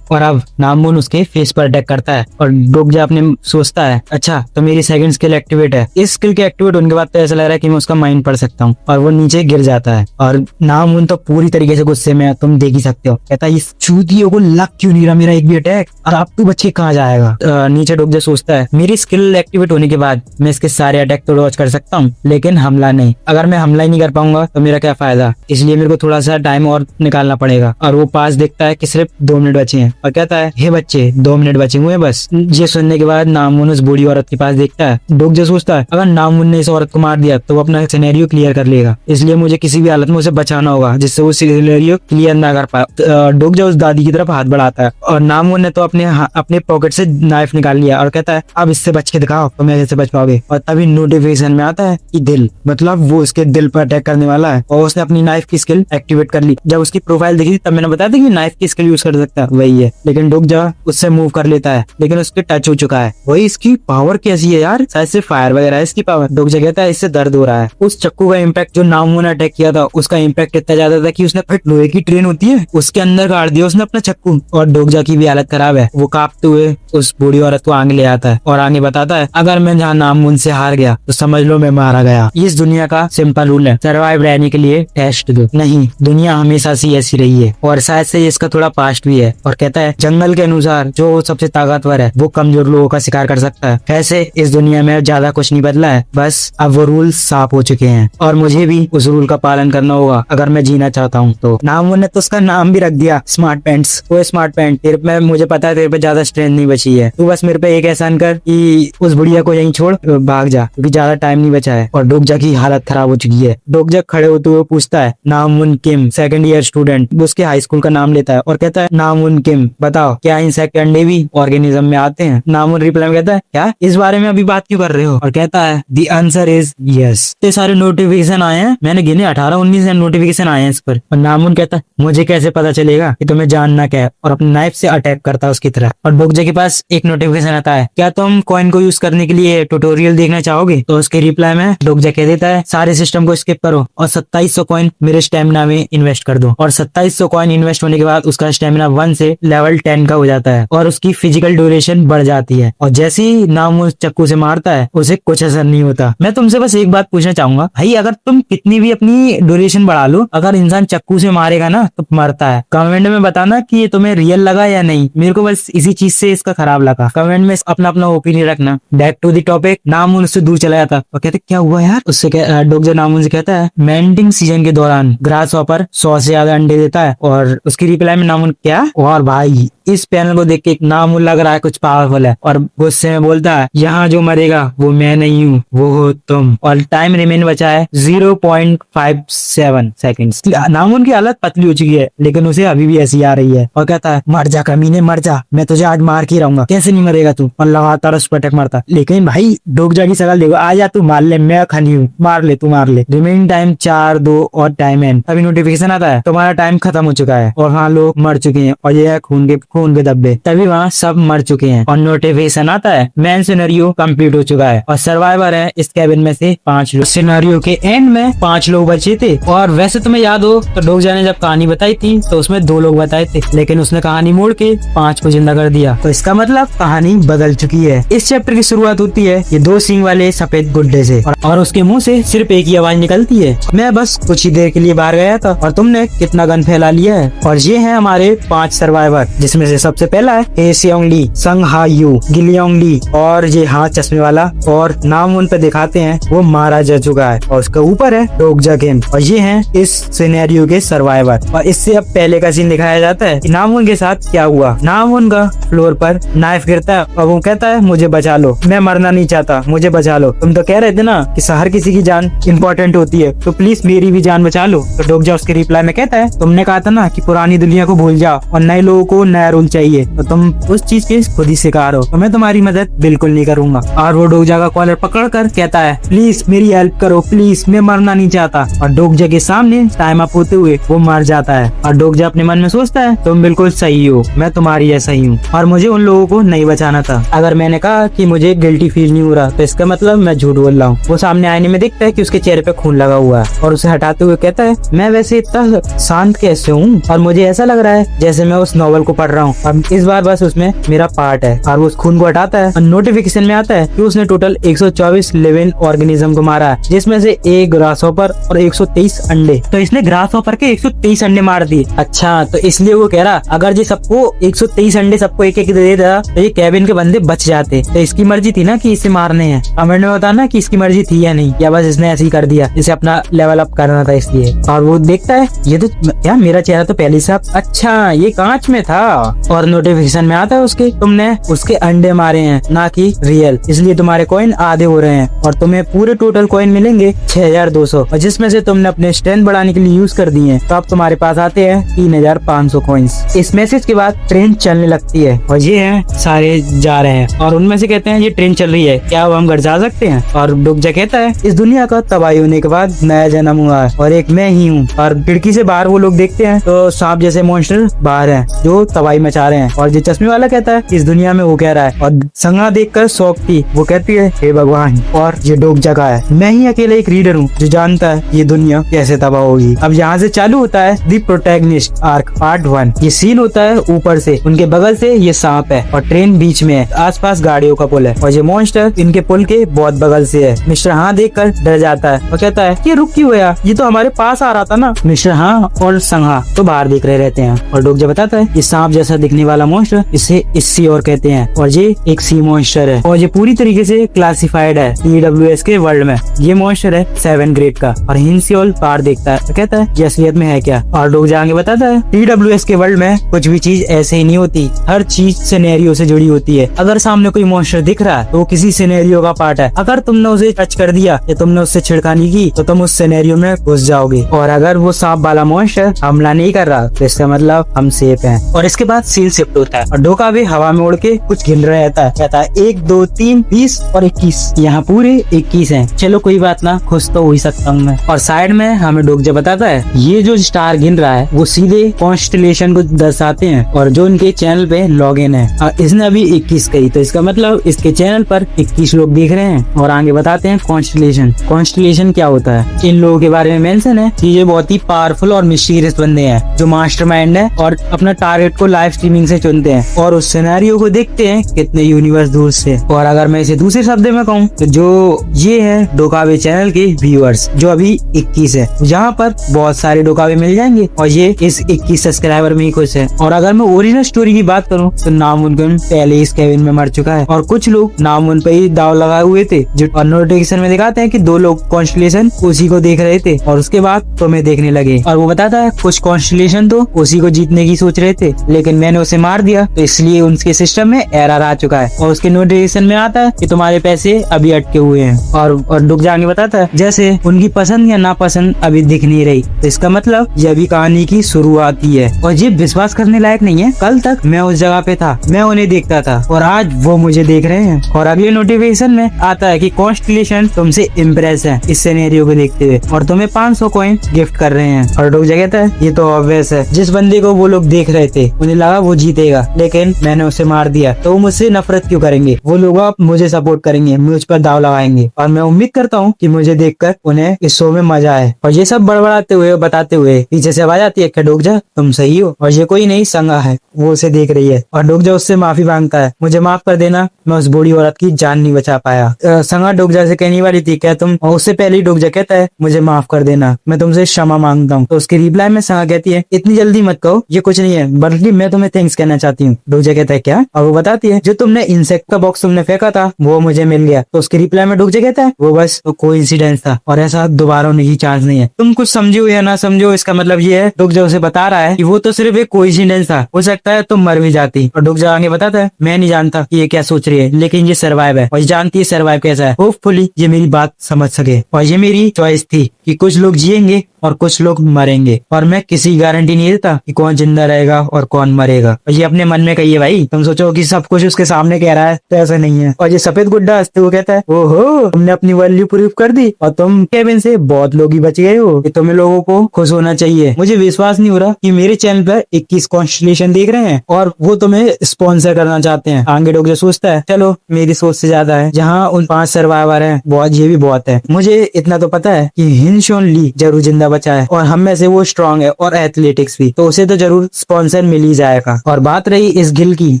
और अब नामून उसके फेस पर अटैक करता है और डोगजा अपने सोचता है अच्छा तो मेरी सेकंड स्किल एक्टिवेट है। इस स्किल के एक्टिवेट होने के बाद तो ऐसा लग रहा है कि मैं उसका माइंड पढ़ सकता हूँ और वो नीचे गिर जाता है और नामून तो पूरी तरीके से गुस्से में है, तुम देख ही सकते हो। कहता है इस चूतियों को लग क्यों नहीं रहा मेरा एक भी अटैक, और अब तू बच्चे कहाँ जाएगा। नीचे डोगजा सोचता है मेरी स्किल एक्टिवेट होने के बाद मैं इसके सारे अटैक तो डॉज कर सकता हूँ लेकिन हमला नहीं। अगर मैं हमला ही नहीं कर पाऊंगा तो मेरा क्या फायदा, इसलिए मेरे को थोड़ा सा टाइम और निकालना पड़ेगा। और वो पास देखता है कि सिर्फ 2 मिनट बचे हैं और कहता है हे बच्चे 2 मिनट बचे हुए हैं बस। ये सुनने के बाद नामून उस बूढ़ी औरत के पास देखता है। डोगजा सोचता है अगर नामून ने इस औरत को मार दिया तो वो अपना सिनेरियो क्लियर कर लेगा, इसलिए मुझे किसी भी हालत में उसे बचाना होगा जिससे वो सिनेरियो क्लियर ना कर पाए। डोगजा उस दादी की तरफ हाथ बढ़ाता है और नामून ने तो अपने पॉकेट से नाइफ निकाल लिया और कहता है अब इससे बच के दिखाओ तो मैं कैसे बच पाओगे। और तभी नोटिफिकेशन में आता है कि दिल, मतलब वो उसके दिल पर अटैक करने वाला है और उसने अपनी नाइफ की स्किल एक्टिवेट कर ली। जब उसकी प्रोफाइल देखी तब मैंने बताया था कि नाइफ की स्किल यूज कर सकता है, वही है। लेकिन डोगजा उससे मूव कर लेता है लेकिन उसके टच हो चुका है। वही इसकी पावर कैसी है यार, शायद से फायर वगैरह है इसकी पावर। डोगजा कहता है इससे दर्द हो रहा है। उस चक्कू का इम्पैक्ट जो नामून ने अटैक किया था उसका इम्पैक्ट इतना ज्यादा था कि उसने फिर लोहे की ट्रेन होती है उसके अंदर काट दिया उसने अपना चक्कू। और डोगजा की भी हालत खराब है, वो कांपते हुए उस बूढ़ी औरत को आगे ले आता है और आगे बताता है अगर मैं जहाँ नामून से हार गया तो समझ लो मैं मारा गया। इस दुनिया का सिंपल रूल है, सर्वाइव रहने के लिए टेस्ट दो। नहीं, दुनिया हमेशा से ऐसी रही है और शायद से इसका थोड़ा पास्ट भी है। और कहता है जंगल के अनुसार जो सबसे ताकतवर है वो कमजोर लोगों का शिकार कर सकता है। ऐसे इस दुनिया में ज्यादा कुछ नहीं बदला है, बस अब वो रूल साफ हो चुके हैं और मुझे भी उस रूल का पालन करना होगा अगर मैं जीना चाहता हूँ। तो नामून ने तो उसका नाम भी रख दिया स्मार्ट पैंट्स। वो स्मार्ट पैंट तेरे पे, मुझे पता है तेरे पे ज्यादा स्ट्रेंथ नहीं बची है, तू बस मेरे पे एक एहसान कर कि उस बुढ़िया को यहीं छोड़ भाग जा क्योंकि ज्यादा टाइम नहीं बचा है। और डोगजा की हालत खराब हो चुकी है। डोगजा खड़े होते हुए पूछता है नामून किम, सेकंड ईयर स्टूडेंट, वो उसके हाई स्कूल का नाम लेता है और कहता है नामून किम बताओ क्या इंसेक्ट अंडे भी ऑर्गेनिज्म में आते हैं। नामून रिप्लाई में कहता है क्या इस बारे में अभी बात क्यों कर रहे हो। और कहता है द आंसर इज यस। इतने सारे नोटिफिकेशन आए हैं, मैंने गिने 18-19 नोटिफिकेशन आए हैं इस पर। और नामून कहता है मुझे कैसे पता चलेगा कि तुम्हें जानना क्या है, और अपनी नाइफ से अटैक करता है उसकी तरह। और डोगजा के पास एक नोटिफिकेशन आता है क्या तुम कॉइन को यूज करने के लिए ट्यूटोरियल देखना चाहोगे। तो उसके रिप्लाई में डोगजा कह देता है सारे सिस्टम को स्किप करो और 2700 कॉइन मेरे स्टेमिना में इन्वेस्ट कर दो। और 2700 कॉइन इन्वेस्ट होने के बाद उसका स्टेमिना 1 से लेवल 10 का हो जाता है और उसकी फिजिकल ड्यूरेशन बढ़ जाती है। और जैसे ही नामून चक्कू से मारता है उसे कुछ असर नहीं होता। मैं तुमसे बस एक बात पूछना चाहूंगा भाई, अगर तुम कितनी भी अपनी ड्यूरेशन बढ़ा लो, अगर इंसान चक्कू से मारेगा ना तो मरता है। कमेंट में बताना कि ये तुम्हें रियल लगा या नहीं, मेरे को बस इसी चीज से इसका खराब लगा। कमेंट में अपना अपना ओपिनियन रखना। बैक टू द टॉपिक, नामून उससे दूर चला जाता और कहते क्या हुआ यार। उससे डोगजा नामून से कहता है मेंटिंग सीजन के दौरान ग्रास हॉपर 100 से ज्यादा अंडे देता है। और उसकी रिप्लाई में नामून क्या, और भाई इस पैनल को देख के नामून लग रहा है कुछ पावरफुल है और गुस्से में बोलता है यहाँ जो मरेगा वो मैं नहीं हूँ, वो हो तुम। और टाइम रिमेन बचा है 0.57 सेकंड्स। नामून की हालत पतली हो चुकी है लेकिन उसे अभी भी ऐसी आ रही है और कहता है मर जा कमीने मर जा, मैं तुझे आज मार के रहूंगा, कैसे नहीं मरेगा तू। और लगातार उस पर अटैक मारता। लेकिन भाई डोगजा की शक्ल देखो, आ जा तू मार ले, मैं खनी हूँ, मार ले तू मार ले। रिमेनिंग टाइम 4, 2 और टाइम एंड। अभी नोटिफिकेशन आता है तुम्हारा टाइम खत्म हो चुका है और हाँ लोग मर चुके हैं और ये है खून के धब्बे। तभी वहाँ सब मर चुके हैं और नोटिफिकेशन आता है मेन सिनेरियो कंप्लीट हो चुका है और सर्वाइवर है इस कैबिन में से 5 लोग। सिनेरियो के एंड में 5 लोग बचे थे। और वैसे तुम्हें याद हो तो डोगजा ने जब कहानी बताई थी तो उसमें 2 लोग बताए थे, लेकिन उसने कहानी मोड़ के 5 को जिंदा कर दिया। तो इसका मतलब कहानी बदल चुकी है। इस चैप्टर की शुरुआत होती है ये 2 सींग वाले सफेद गुड्डे से और उसके मुंह से सिर्फ एक ही आवाज निकलती है, मैं बस कुछ ही देर के लिए बाहर गया था और तुमने कितना गन फैला लिया है। और ये है हमारे 5 सर्वाइवर, जिसमें से सबसे पहला है हे सेओंगली, संग हा यू, गिलियोंगली और ये हाथ चश्मे वाला। और नाम उन पे दिखाते हैं वो मारा जा चुका है और उसके ऊपर है डोगजा गेम। और ये हैं इस सिनेरियो के सर्वाइवर। और इससे अब पहले का सीन दिखाया जाता है कि नामून के साथ क्या हुआ। नामून का फ्लोर पर नाइफ गिरता है और वो कहता है मुझे बचा लो, मैं मरना नहीं चाहता, मुझे बचा लो। तुम तो कह रहे थे ना कि हर किसी की जान इम्पोर्टेंट होती है, तो प्लीज मेरी भी जान बचा लो। तो डोगजा उसके रिप्लाई में कहता है तुमने कहा था ना कि पुरानी दुनिया को भूल जाओ और नए लोगों को नया रूल चाहिए, तो तुम उस चीज के खुद ही शिकार हो, तो मैं तुम्हारी मदद बिल्कुल नहीं करूंगा। और वो डोगजा का कॉलर पकड़ कर कहता है प्लीज मेरी हेल्प करो, प्लीज मैं मरना नहीं चाहता। और डोगजा के सामने टाइम अप होते हुए वो मर जाता है। और डोगजा अपने मन में सोचता है तुम बिल्कुल सही हो, मैं तुम्हारी जैसा ही हूँ और मुझे उन लोगों को नहीं बचाना था। अगर मैंने कहा कि मुझे गिल्टी फील नहीं हो रहा तो इसका मतलब मैं झूठ बोल रहा हूँ। वो सामने आईने में देखता है कि उसके चेहरे पे खून लगा हुआ है और उसे हटाते हुए कहता है मैं वैसे इतना शांत कैसे हूँ और मुझे ऐसा लग रहा है जैसे मैं उस नॉवल नॉवल को पढ़ रहा हूँ। अब इस बार बस उसमें मेरा पार्ट है और वो उस खून को हटाता है और नोटिफिकेशन में आता है कि उसने टोटल 124 लिविंग ऑर्गेनिज्म को मारा है, जिसमें से एक ग्रासहॉपर और 123 अंडे। तो इसने ग्रासहॉपर के 123 अंडे मार दिए। अच्छा, तो इसलिए वो कह रहा अगर जी सबको 123 अंडे सबको एक एक दे देता तो ये केविन के बंदे बच जाते। तो इसकी मर्जी थी ना कि इसे मारने हैं। कमेंट में बताना कि इसकी मर्जी थी या नहीं, या बस इसने ऐसे ही कर दिया, इसे अपना लेवल अप करना था इसलिए। और वो देखता है ये तो क्या मेरा चेहरा तो पहले से अच्छा ये कांच में था। और नोटिफिकेशन में आता है उसके तुमने उसके अंडे मारे हैं ना कि रियल, इसलिए तुम्हारे कॉइन आधे हो रहे हैं और तुम्हें पूरे टोटल कॉइन मिलेंगे 6200, और जिसमें से तुमने अपने स्ट्रेंथ बढ़ाने के लिए यूज कर दिए हैं। तो अब तुम्हारे पास आते हैं 3500 कॉइन्स। इस मैसेज के बाद ट्रेन चलने लगती है और ये है सारे जा रहे हैं और उनमें से कहते हैं ये ट्रेन चल रही है, क्या अब हम घर जा सकते हैं? और डोकजा कहता है इस दुनिया का तबाही होने के बाद नया जन्म हुआ है और एक मैं ही हूँ। और खिड़की से बाहर वो लोग देखते हैं तो सांप जैसे मॉन्स्टर बाहर हैं जो तबाही मचा रहे हैं। और जो चश्मे वाला कहता है इस दुनिया में वो कह रहा है, और संगा देखकर शौक थी वो कहती है हे भगवान। और ये डोकजा का है, मैं ही अकेला एक रीडर हूँ जो जानता है ये दुनिया कैसे तबाह होगी। अब यहाँ से चालू होता है दी प्रोटैगनिस्ट आर्क पार्ट 1। ये सीन होता है ऊपर से, उनके बगल से ये सांप है और ट्रेन बीच में है, आसपास गाड़ियों का पुल है और ये मॉन्स्टर इनके पुल के बहुत बगल से है। मिस्टर हाँ देखकर डर जाता है और कहता है ये रुक क्यों गया, ये तो हमारे पास आ रहा था ना। मिस्टर हाँ और संहा तो बाहर देख रहे रहते हैं और डोकजा बताता है ये सांप जैसा दिखने वाला मॉन्स्टर इसे इस्सी और कहते हैं और ये एक सी मॉन्स्टर है और ये पूरी तरीके से क्लासिफाइड है EWS के वर्ल्ड में। ये मॉन्स्टर है 7 ग्रेड का। और हिंसियोल बाहर देखता है तो कहता है ये असलियत में है क्या? और डोकजा आगे बताता है EWS के वर्ल्ड में कुछ भी चीज ऐसे ही नहीं होती, हर चीज सिनेरियो से जुड़ी होती है। अगर सामने कोई मॉन्स्टर दिख रहा है तो किसी सिनेरियो का पार्ट है। अगर तुमने उसे टच कर दिया या तुमने उससे छिड़कानी की तो तुम उस सिनेरियो में घुस जाओगे। और अगर वो सांप वाला मॉन्स्टर हमला नहीं कर रहा तो इसका मतलब हम सेफ हैं। और इसके बाद सीन शिफ्ट होता है और डोका भी हवा में उड़ के कुछ गिन रहा रहता है, कहता है 1 2 3 20 और 21। यहाँ पूरे 21 हैं। चलो कोई बात ना, खुश तो हो ही सकता हूँ मैं। और साइड में हमें डोकजा बताता है ये जो स्टार गिन रहा है वो सीधे कॉन्स्टलेशन को दर्शाते हैं और जो उनके चैनल पे लॉग इन है। और इसने अभी 21 कही तो इसका मतलब इसके चैनल पर 21 लोग देख रहे हैं। और आगे बताते हैं कॉन्स्टलेशन। कॉन्स्टलेशन क्या होता है? इन लोगों के बारे में मेंशन है कि ये बहुत ही पावरफुल और मिस्टीरियस बंदे हैं जो मास्टरमाइंड है और अपना टारगेट को लाइव स्ट्रीमिंग से चुनते हैं और उस सिनेरियो को देखते हैं कितने यूनिवर्स दूर से। और अगर मैं इसे दूसरे शब्द में कहूँ तो जो ये है डोकावे चैनल के व्यूअर्स जो अभी 21 है, जहाँ पर बहुत सारे डोकावे मिल जाएंगे और ये इस 21 सब्सक्राइबर में ही खुश है। और अगर मैं ओरिजिनल स्टोरी की बात करूँ तो नामुमकिन पहले इस केविन में मर चुका है और कुछ लोग नामुमकिन पे ही दाव लगाए हुए थे। जो नोटिफिकेशन में दिखाते हैं कि 2 लोग कॉन्स्टलेशन उसी को देख रहे थे और उसके बाद तुम्हें देखने लगे। और वो बताता है कुछ कॉन्स्टलेशन तो उसी को जीतने की सोच रहे थे लेकिन मैंने उसे मार दिया तो इसलिए उनके सिस्टम में एरर आ चुका है और उसके नोटिफिकेशन में आता है कि तुम्हारे पैसे अभी अटके हुए हैं। और डोकजा आगे बताता है जैसे उनकी पसंद या नापसंद अभी दिख नहीं रही तो इसका मतलब ये अभी कहानी की शुरुआत ही है। और ये विश्वास करने लायक नहीं है, कल तक मैं उस जगह पे था, मैं उन्हें देखता था और आज वो मुझे देख रहे हैं। और अगले नोटिफिकेशन में आता है कि कॉन्स्टलेशन तुमसे इम्प्रेस है इस सिनेरियो को देखते हुए और तुम्हें 500 कॉइन गिफ्ट कर रहे हैं। और डोकजा कहता है ये तो ऑब्वियस है, जिस बंदे को वो लोग देख रहे थे उन्हें लगा वो जीतेगा लेकिन मैंने उसे मार दिया तो वो मुझसे नफरत क्यों करेंगे, वो लोग अब मुझे सपोर्ट करेंगे, मुझ पर दाव लगाएंगे। और मैं उम्मीद करता हूँ कि मुझे देखकर उन्हें इस शो में मजा आए। और ये सब बड़बड़ाते हुए बताते हुए पीछे से आवाज आती है कि डोकजा तुम सही हो और ये कोई नहीं संगा है, वो उसे देख रही है। और डोकजा उससे माफी मांगता है, मुझे माफ कर देना, मैं उस बूढ़ी औरत की जान नहीं बचा पाया। संगा डोकजा से कहने वाली थी क्या तुम, और उससे पहले डोकजा कहता है मुझे माफ कर देना, मैं तुमसे क्षमा मांगता हूँ। तो उसके रिप्लाई में संगा कहती है इतनी जल्दी मत कहो, ये कुछ नहीं है, बल्कि मैं तुम्हें थैंक्स कहना चाहती हूँ। डोकजा कहता है क्या? और वो बताती है जो तुमने इंसेक्ट का बॉक्स तुमने फेंका था वो मुझे मिल गया। तो उसके रिप्लाई में डोकजा कहता है वो बस तो कोइंसिडेंस था और ऐसा दोबारा होने की चांस नहीं है। तुम कुछ समझो या ना समझो, इसका मतलब ये है डोकजा उसे बता रहा है कि वो तो सिर्फ एक कोइंसिडेंस था, हो सकता है तुम मर भी जाती। और डोकजा आगे बताता है मैं नहीं जानता कि ये क्या सोच रही है लेकिन ये सर्वाइव है और ये जानती है सर्वाइव कैसा है। होपफुली ये मेरी बात समझ सके और ये मेरी चॉइस थी कि कुछ लोग जिएंगे और कुछ लोग मरेंगे और मैं किसी गारंटी नहीं देता कि कौन जिंदा रहेगा और कौन मरेगा। और ये अपने मन में कहिए भाई, तुम सोचो कि सब कुछ उसके सामने कह रहा है तो ऐसा नहीं है। और ये सफेद गुड्डा हंसते हुए कहता है ओहो तुमने अपनी वैल्यू प्रूव कर दी और तुम केविन से बहुत लोग ही बच गए हो, कि तुम्हें लोगों को खुश होना चाहिए। मुझे विश्वास नहीं हो रहा कि मेरे चैनल पर 21 कॉन्स्टलेशन देख रहे हैं और वो तुम्हें स्पॉन्सर करना चाहते हैं। आगे डोकजा सोचता है चलो मेरी सोच से ज्यादा है, जहाँ उन 5 सर्वाइवर है बहुत, ये भी बहुत है। मुझे इतना तो पता है कि हिनशोन ली जरूर जिंदा बचा है और हम में से वो स्ट्रांग है और एथलेटिक्स भी, तो उसे तो जरूर स्पॉन्सर मिल ही जाएगा। और बात रही इस गिल की,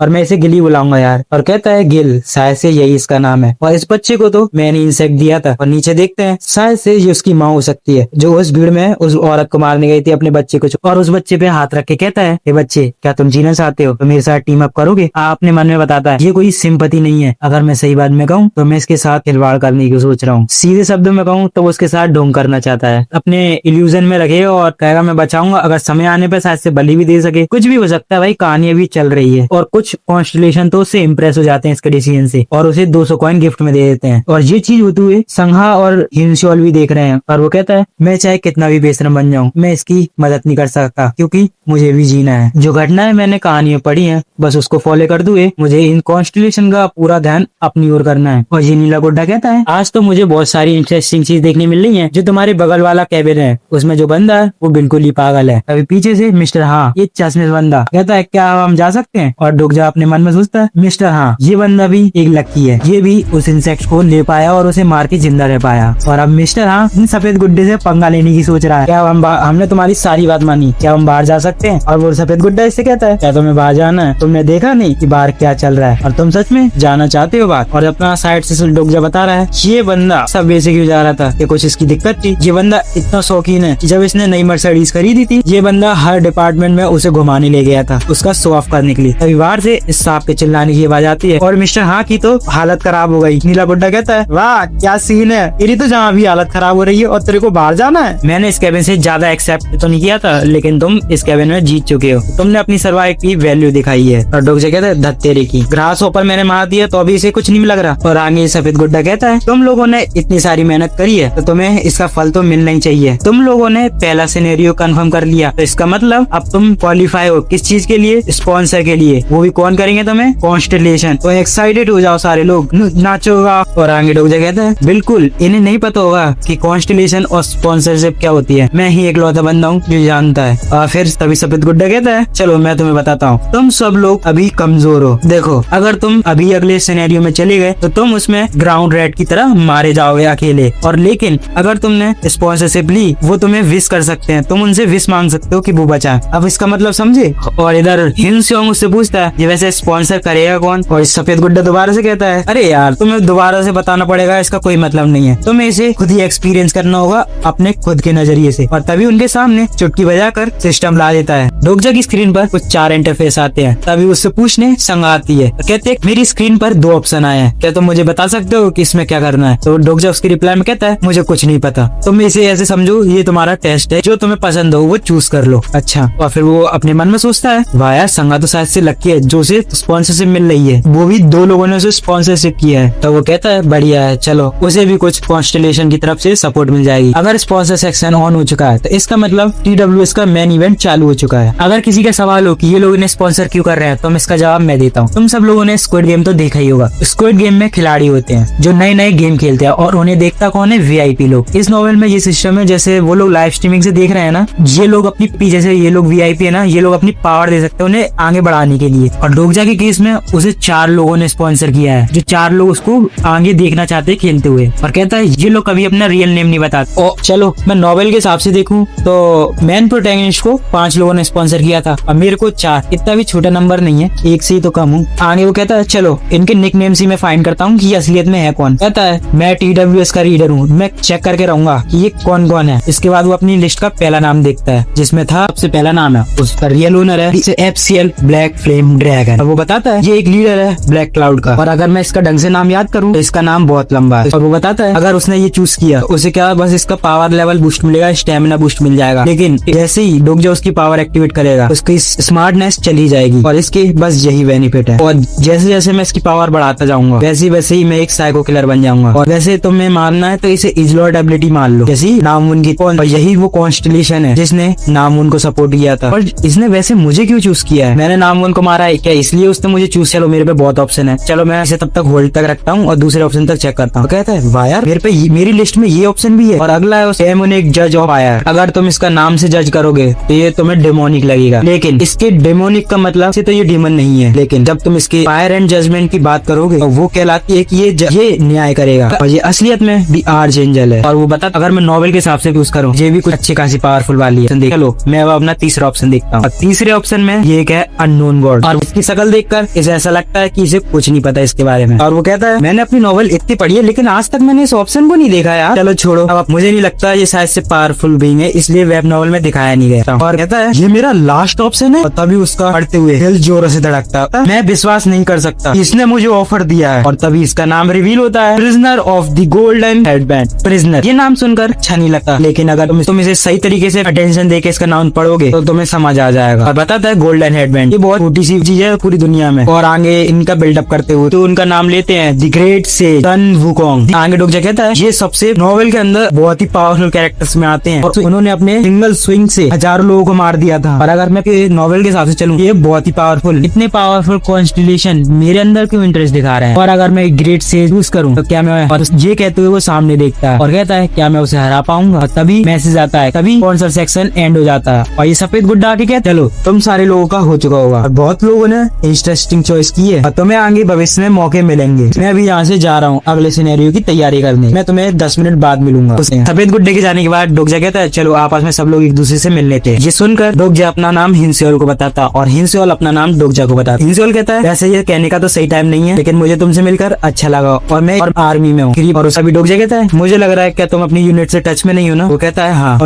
और मैं इसे गिली बुलाऊंगा यार, और कहता है गिल, शायद से यही इसका नाम है, और इस बच्चे को तो मैंने इंसेक्ट दिया था। और नीचे देखते हैं शायद से ये उसकी माँ हो सकती है जो उस भीड़ में उस औरत को मारने गई थी अपने बच्चे को, और उस बच्चे पे हाथ रख के कहता है, हे बच्चे, क्या तुम जीना चाहते हो, तो मेरे साथ टीम अप करोगे? अपने मन में बताता है ये कोई सिंपैथी नहीं है, अगर मैं सही बात में कहूँ तो मैं इसके साथ खिलवाड़ करने की सोच रहा हूँ। सीधे शब्दों में कहूँ तो वो उसके साथ ढोंग करना चाहता है, अपने इल्यूजन में रखेगा और कहेगा मैं बचाऊंगा, अगर समय आने पर शायद से बलि भी दे सके, कुछ भी हो सकता है भाई, कहानी अभी चल रही है। और कुछ कॉन्स्टलेशन तो उससे इम्प्रेस हो जाते हैं इसके डिसीजन से और उसे 200 कॉइन गिफ्ट में दे देते हैं। और ये चीज होते हुए संघा और हिनशोल भी देख रहे हैं, और वो कहता है मैं चाहे कितना भी बेशरम बन जाऊं, मैं इसकी मदद नहीं कर सकता क्योंकि मुझे भी जीना है। जो घटनाएं मैंने कहानी में पढ़ी हैं बस उसको फॉलो कर दूं, मुझे इन कॉन्स्टलेशन का पूरा ध्यान अपनी ओर करना है। और ये नीला गुड्डा कहता है आज तो मुझे बहुत सारी इंटरेस्टिंग चीज देखने मिल रही है। जो तुम्हारे बगल वाला कैबिन है उसमें जो बंदा है वो बिल्कुल ही पागल है। अभी पीछे से मिस्टर हाँ, ये चश्मे बंदा कहता है क्या हम जा सकते हैं? और डोगजा अपने मन में सोचता है मिस्टर हाँ, ये बंदा भी एक लकी है, ये भी उस इंसेक्ट को ले पाया और उसे मार के जिंदा रह पाया। और अब मिस्टर हाँ इन सफेद गुड्डे से पंगा लेने की सोच रहा है। क्या हमने तुम्हारी सारी बात मानी, क्या हम बाहर जा सकते हैं? और वो सफेद गुड्डा इससे कहता है क्या तुम्हें बाहर जाना है? तुमने देखा नहीं कि बाहर क्या चल रहा है और तुम सच में जाना चाहते हो बात? और अपना साइड से डोगजा बता रहा है ये बंदा सब वे से क्यों जा रहा था कि कुछ इसकी दिक्कत थी। ये बंदा इतना शौकीन है कि जब इसने नई मर्सिडीज खरीदी थी ये बंदा हर डिपार्टमेंट में उसे घुमाने ले गया था उसका शो ऑफ करने के लिए। तभी बाहर से इस सांप के चिल्लाने की आवाज आती है और मिस्टर हाँ की तो हालत खराब हो गई। नीला गुड्डा कहता है वाह क्या सीन है, तेरी तो जहाँ भी हालत खराब हो रही है और तेरे को बाहर जाना है। मैंने इस कैबिन से ज्यादा एक्सेप्ट तो नहीं किया था लेकिन तुम इस कैबिन में जीत चुके हो, तुमने अपनी सर्वाइव की वैल्यू दिखाई है। और डोगजा कहता है धत्तेरे की, ग्रास ऊपर मैंने मार दिया तो अभी इसे कुछ नहीं लग रहा। और आगे सफेद गुड्डा कहता है तुम लोगों ने इतनी सारी मेहनत करी है तो तुम्हें इसका फल तो मिलना ही चाहिए। तुम लोगों ने पहला सिनेरियो कंफर्म कर लिया तो इसका मतलब अब तुम क्वालिफाई हो किस चीज के लिए? स्पॉन्सर के लिए। वो भी कौन करेंगे तुम्हें? कॉन्स्टलेशन। तो एक्साइटेड हो जाओ सारे लोग, नाचोगा। और आगे डोगजा कहता है बिल्कुल इन्हें नहीं पता होगा कि कॉन्स्टलेशन और स्पॉन्सरशिप क्या होती है, मैं ही एकलौता बंदा हूँ जो जानता है। और फिर तभी सफेद गुड्डा कहता है चलो मैं तुम्हें बताता हूँ, तुम सब लोग अभी कमजोर हो। देखो अगर तुम अभी अगले सिनेरियो में चले गए तो तुम उसमें ग्राउंड रेड की तरह मारे जाओगे अकेले। और लेकिन अगर तुमने स्पॉन्सरशिप ली वो तुम्हें विश कर सकते हैं, तुम उनसे विश मांग सकते हो कि वो बचाए। अब इसका मतलब समझे? और इधर हिनसोंग उससे पूछता है ये वैसे स्पॉन्सर करेगा कौन? और सफेद गुड्डा दोबारा से कहता है अरे यार तुम्हें दोबारा से बताना पड़ेगा, इसका कोई मतलब नहीं है, तुम्हें इसे खुद ही एक्सपीरियंस करना होगा अपने खुद के नजरिए से। और तभी उनके सामने चुटकी बजाकर सिस्टम ला देता है। डोगजा की स्क्रीन पर कुछ 4 इंटरफेस आते हैं। तभी उससे पूछने संग आती है, कहते हैं मेरी स्क्रीन पर 2 ऑप्शन आए हैं, क्या तुम मुझे बता सकते हो कि इसमें क्या करना है? तो डोगजा उसकी रिप्लाई में कहता है मुझे कुछ नहीं पता, तुम इसे ऐसे समझो ये तुम्हारा टेस्ट है, जो तुम्हें पसंद हो वो चूज कर लो। अच्छा। और फिर वो अपने मन में सोचता है वाह यार संगा तो शायद से लकी है जो उसे स्पॉन्सरशिप मिल रही है, वो भी 2 लोगों ने उसे स्पॉन्सरशिप किया है। तो वो कहता है बढ़िया है, चलो उसे भी कुछ कॉन्स्टलेशन की तरफ से सपोर्ट मिल जाएगी। अगर स्पॉन्सर सेक्शन ऑन हो चुका है तो इसका मतलब TWS का मेन इवेंट चालू हो चुका है। अगर किसी का सवाल हो कि ये लोग इन्हें स्पॉन्सर क्यों कर रहे हैं तो मैं इसका जवाब मैं देता हूँ। तुम सब लोगों ने स्क्विड गेम तो देखा ही होगा। स्क्विड गेम में खिलाड़ी होते हैं जो नए नए गेम खेलते हैं और उन्हें देखता कौन है? VIP लोग। इस नॉवेल में ये सिस्टम है जैसे वो लोग लाइव स्ट्रीमिंग से देख रहे हैं ना, ये लोग अपनी जैसे ये लोग VIP है ना, ये लोग अपनी पावर दे सकते हैं उन्हें आगे बढ़ाने के लिए। और डोगजा के केस में उसे 4 लोगों ने स्पॉन्सर किया है, जो 4 लोग उसको आगे देखना चाहते हैं खेलते हुए। और कहता है ये लोग कभी अपना रियल नेम नहीं बताते। ओ चलो मैं नॉवेल के हिसाब से देखूं तो मेन प्रोटैगनिस्ट को 5 लोगों ने स्पॉन्सर किया था और मेरे को 4, इतना भी छोटा नंबर नहीं है, 1 से ही तो कम हूँ। आगे वो कहता है चलो इनके निकनेम्स ही मैं फाइंड करता हूँ कि असलियत में है कौन। कहता है मैं TWS का रीडर हूँ, मैं चेक करके रहूंगा कि ये कौन कौन है। इसके बाद वो अपनी लिस्ट का पहला नाम देखता है जिसमें था सबसे पहला नाम है उसका रियल ओनर है FCL ब्लैक फ्लेम ड्रैगन। और वो बताता है ये एक लीडर है ब्लैक क्लाउड का, और अगर मैं इसका ढंग से नाम याद करूँ तो इसका नाम बहुत लंबा है। और वो बताता है अगर उसने ये चूज किया उसे क्या बस इसका पावर लेवल बूस्ट मिलेगा, स्टेमिना बूस्ट मिल जाएगा, लेकिन जैसे ही डोगजा उसकी पावर एक्टिवेट करेगा उसकी स्मार्टनेस चली जाएगी और इसके बस यही बेनिफिट है। और जैसे जैसे मैं इसकी पावर बढ़ाता जाऊंगा वैसे वैसे ही मैं एक साइको किलर बन जाऊंगा। और वैसे तुम्हें मारना है तो इसे इजलॉट एबिलिटी मान लो जैसी नामून की। और यही वो कॉन्स्टलेशन है जिसने नामून को सपोर्ट किया था। और इसने वैसे मुझे क्यों चूज किया है? मैंने नामून को मारा है क्या इसलिए उसने मुझे चूज? चलो मेरे पे बहुत ऑप्शन है, चलो मैं इसे तब तक होल्ड तक रखता हूँ और दूसरे ऑप्शन तक चेक करता हूँ। कहता है वाह यार मेरे पे मेरी लिस्ट में ये ऑप्शन भी है। और अगला है एक जज ऑफ फायर। अगर तुम इसका नाम से जज करोगे तो ये तुम्हें डेमोनिक लगेगा, लेकिन इसके डेमोनिक का मतलब से तो ये डीमन नहीं है। लेकिन जब तुम इसके फायर एंड जजमेंट की बात करोगे तो वो कहलाती है कि ये न्याय करेगा और ये असलियत में भी आर्चएंजल है। और वो बताता अगर मैं नॉवेल के हिसाब से यूज करूँ, ये भी कुछ अच्छी खासी पावरफुल वाली है। चलो मैं अब अपना तीसरा ऑप्शन देखता हूँ। तीसरे ऑप्शन में ये एक है अननोन गॉड, और इसकी शक्ल देखकर इसे ऐसा लगता है कि इसे कुछ नहीं पता इसके बारे में। और वो कहता है मैंने अपनी नॉवेल इतनी पढ़ी है लेकिन आज तक मैंने इस ऑप्शन को नहीं देखा यार। चलो छोड़ो, अब मुझे नहीं लगता ये शायद से पावरफुल बीइंग है, इसलिए वेब नॉवेल में दिखाया नहीं गया। और कहता है ये मेरा लास्ट ऑप्शन है। और तभी उसका पढ़ते हुए दिल जोरों से धड़कता, मैं विश्वास नहीं कर सकता इसने मुझे ऑफर दिया है। और तभी इसका नाम रिवील होता है, prisoner of the golden headband. Prisoner, ये नाम सुनकर अच्छा नहीं लगता, लेकिन अगर तुम इसे सही तरीके से अटेंशन देके इसका नाम पढ़ोगे तो तुम्हें समझ आ जाएगा। और बताता है गोल्डन हेडबैंड ये बहुत छोटी सी चीज है पूरी दुनिया में। और आगे इनका बिल्डअप करते हुए तो उनका नाम लेते हैं the great sage Sun Wukong. आगे डोकजा कहता है ये सबसे नॉवेल के अंदर बहुत ही पावरफुल कैरेक्टर्स में आते हैं, और उन्होंने अपने सिंगल स्विंग से हजारों लोगों को मार दिया था। और अगर मैं नॉवेल के हिसाब से चलूं, ये बहुत ही पावरफुल, इतने पावरफुल कॉन्स्टिलेशन मेरे अंदर क्यों इंटरेस्ट दिखा रहे हैं। और अगर मैं ग्रेट सेज यूज करूं तो क्या मैं, और ये कहते हुए वो सामने देखता है और कहता है क्या मैं उसे हरा पाऊंगा। और तभी मैसेज आता है, तभी कौन सा सेक्शन एंड हो जाता है। और ये सफेद गुड्डा आके कहता है चलो तुम सारे लोगों का हो चुका होगा। और बहुत लोगों ने इंटरेस्टिंग चॉइस की है और तुम्हें आगे भविष्य में मौके मिलेंगे। मैं अभी यहाँ से जा रहा हूँ अगले सिनेरियो की तैयारी करने, मैं तुम्हें 10 मिनट बाद मिलूंगा। सफेद गुड्डे के जाने के बाद डोकजा कहता है चलो आपस में सब लोग एक दूसरे से मिल लेते हैं। ये सुनकर डोकजा अपना नाम हिनसेओल को बताता और हिनसेओल अपना नाम डोकजा को बताता। हिनसेओल कहता है वैसे ये कहने का तो सही टाइम नहीं है, लेकिन मुझे तुमसे मिलकर अच्छा लगा और मैं और आर्मी में हूँ। और अभी डोकजा कहता है मुझे लग रहा है क्या तुम अपनी यूनिट से टच में नहीं हो ना। वो कहता है हाँ,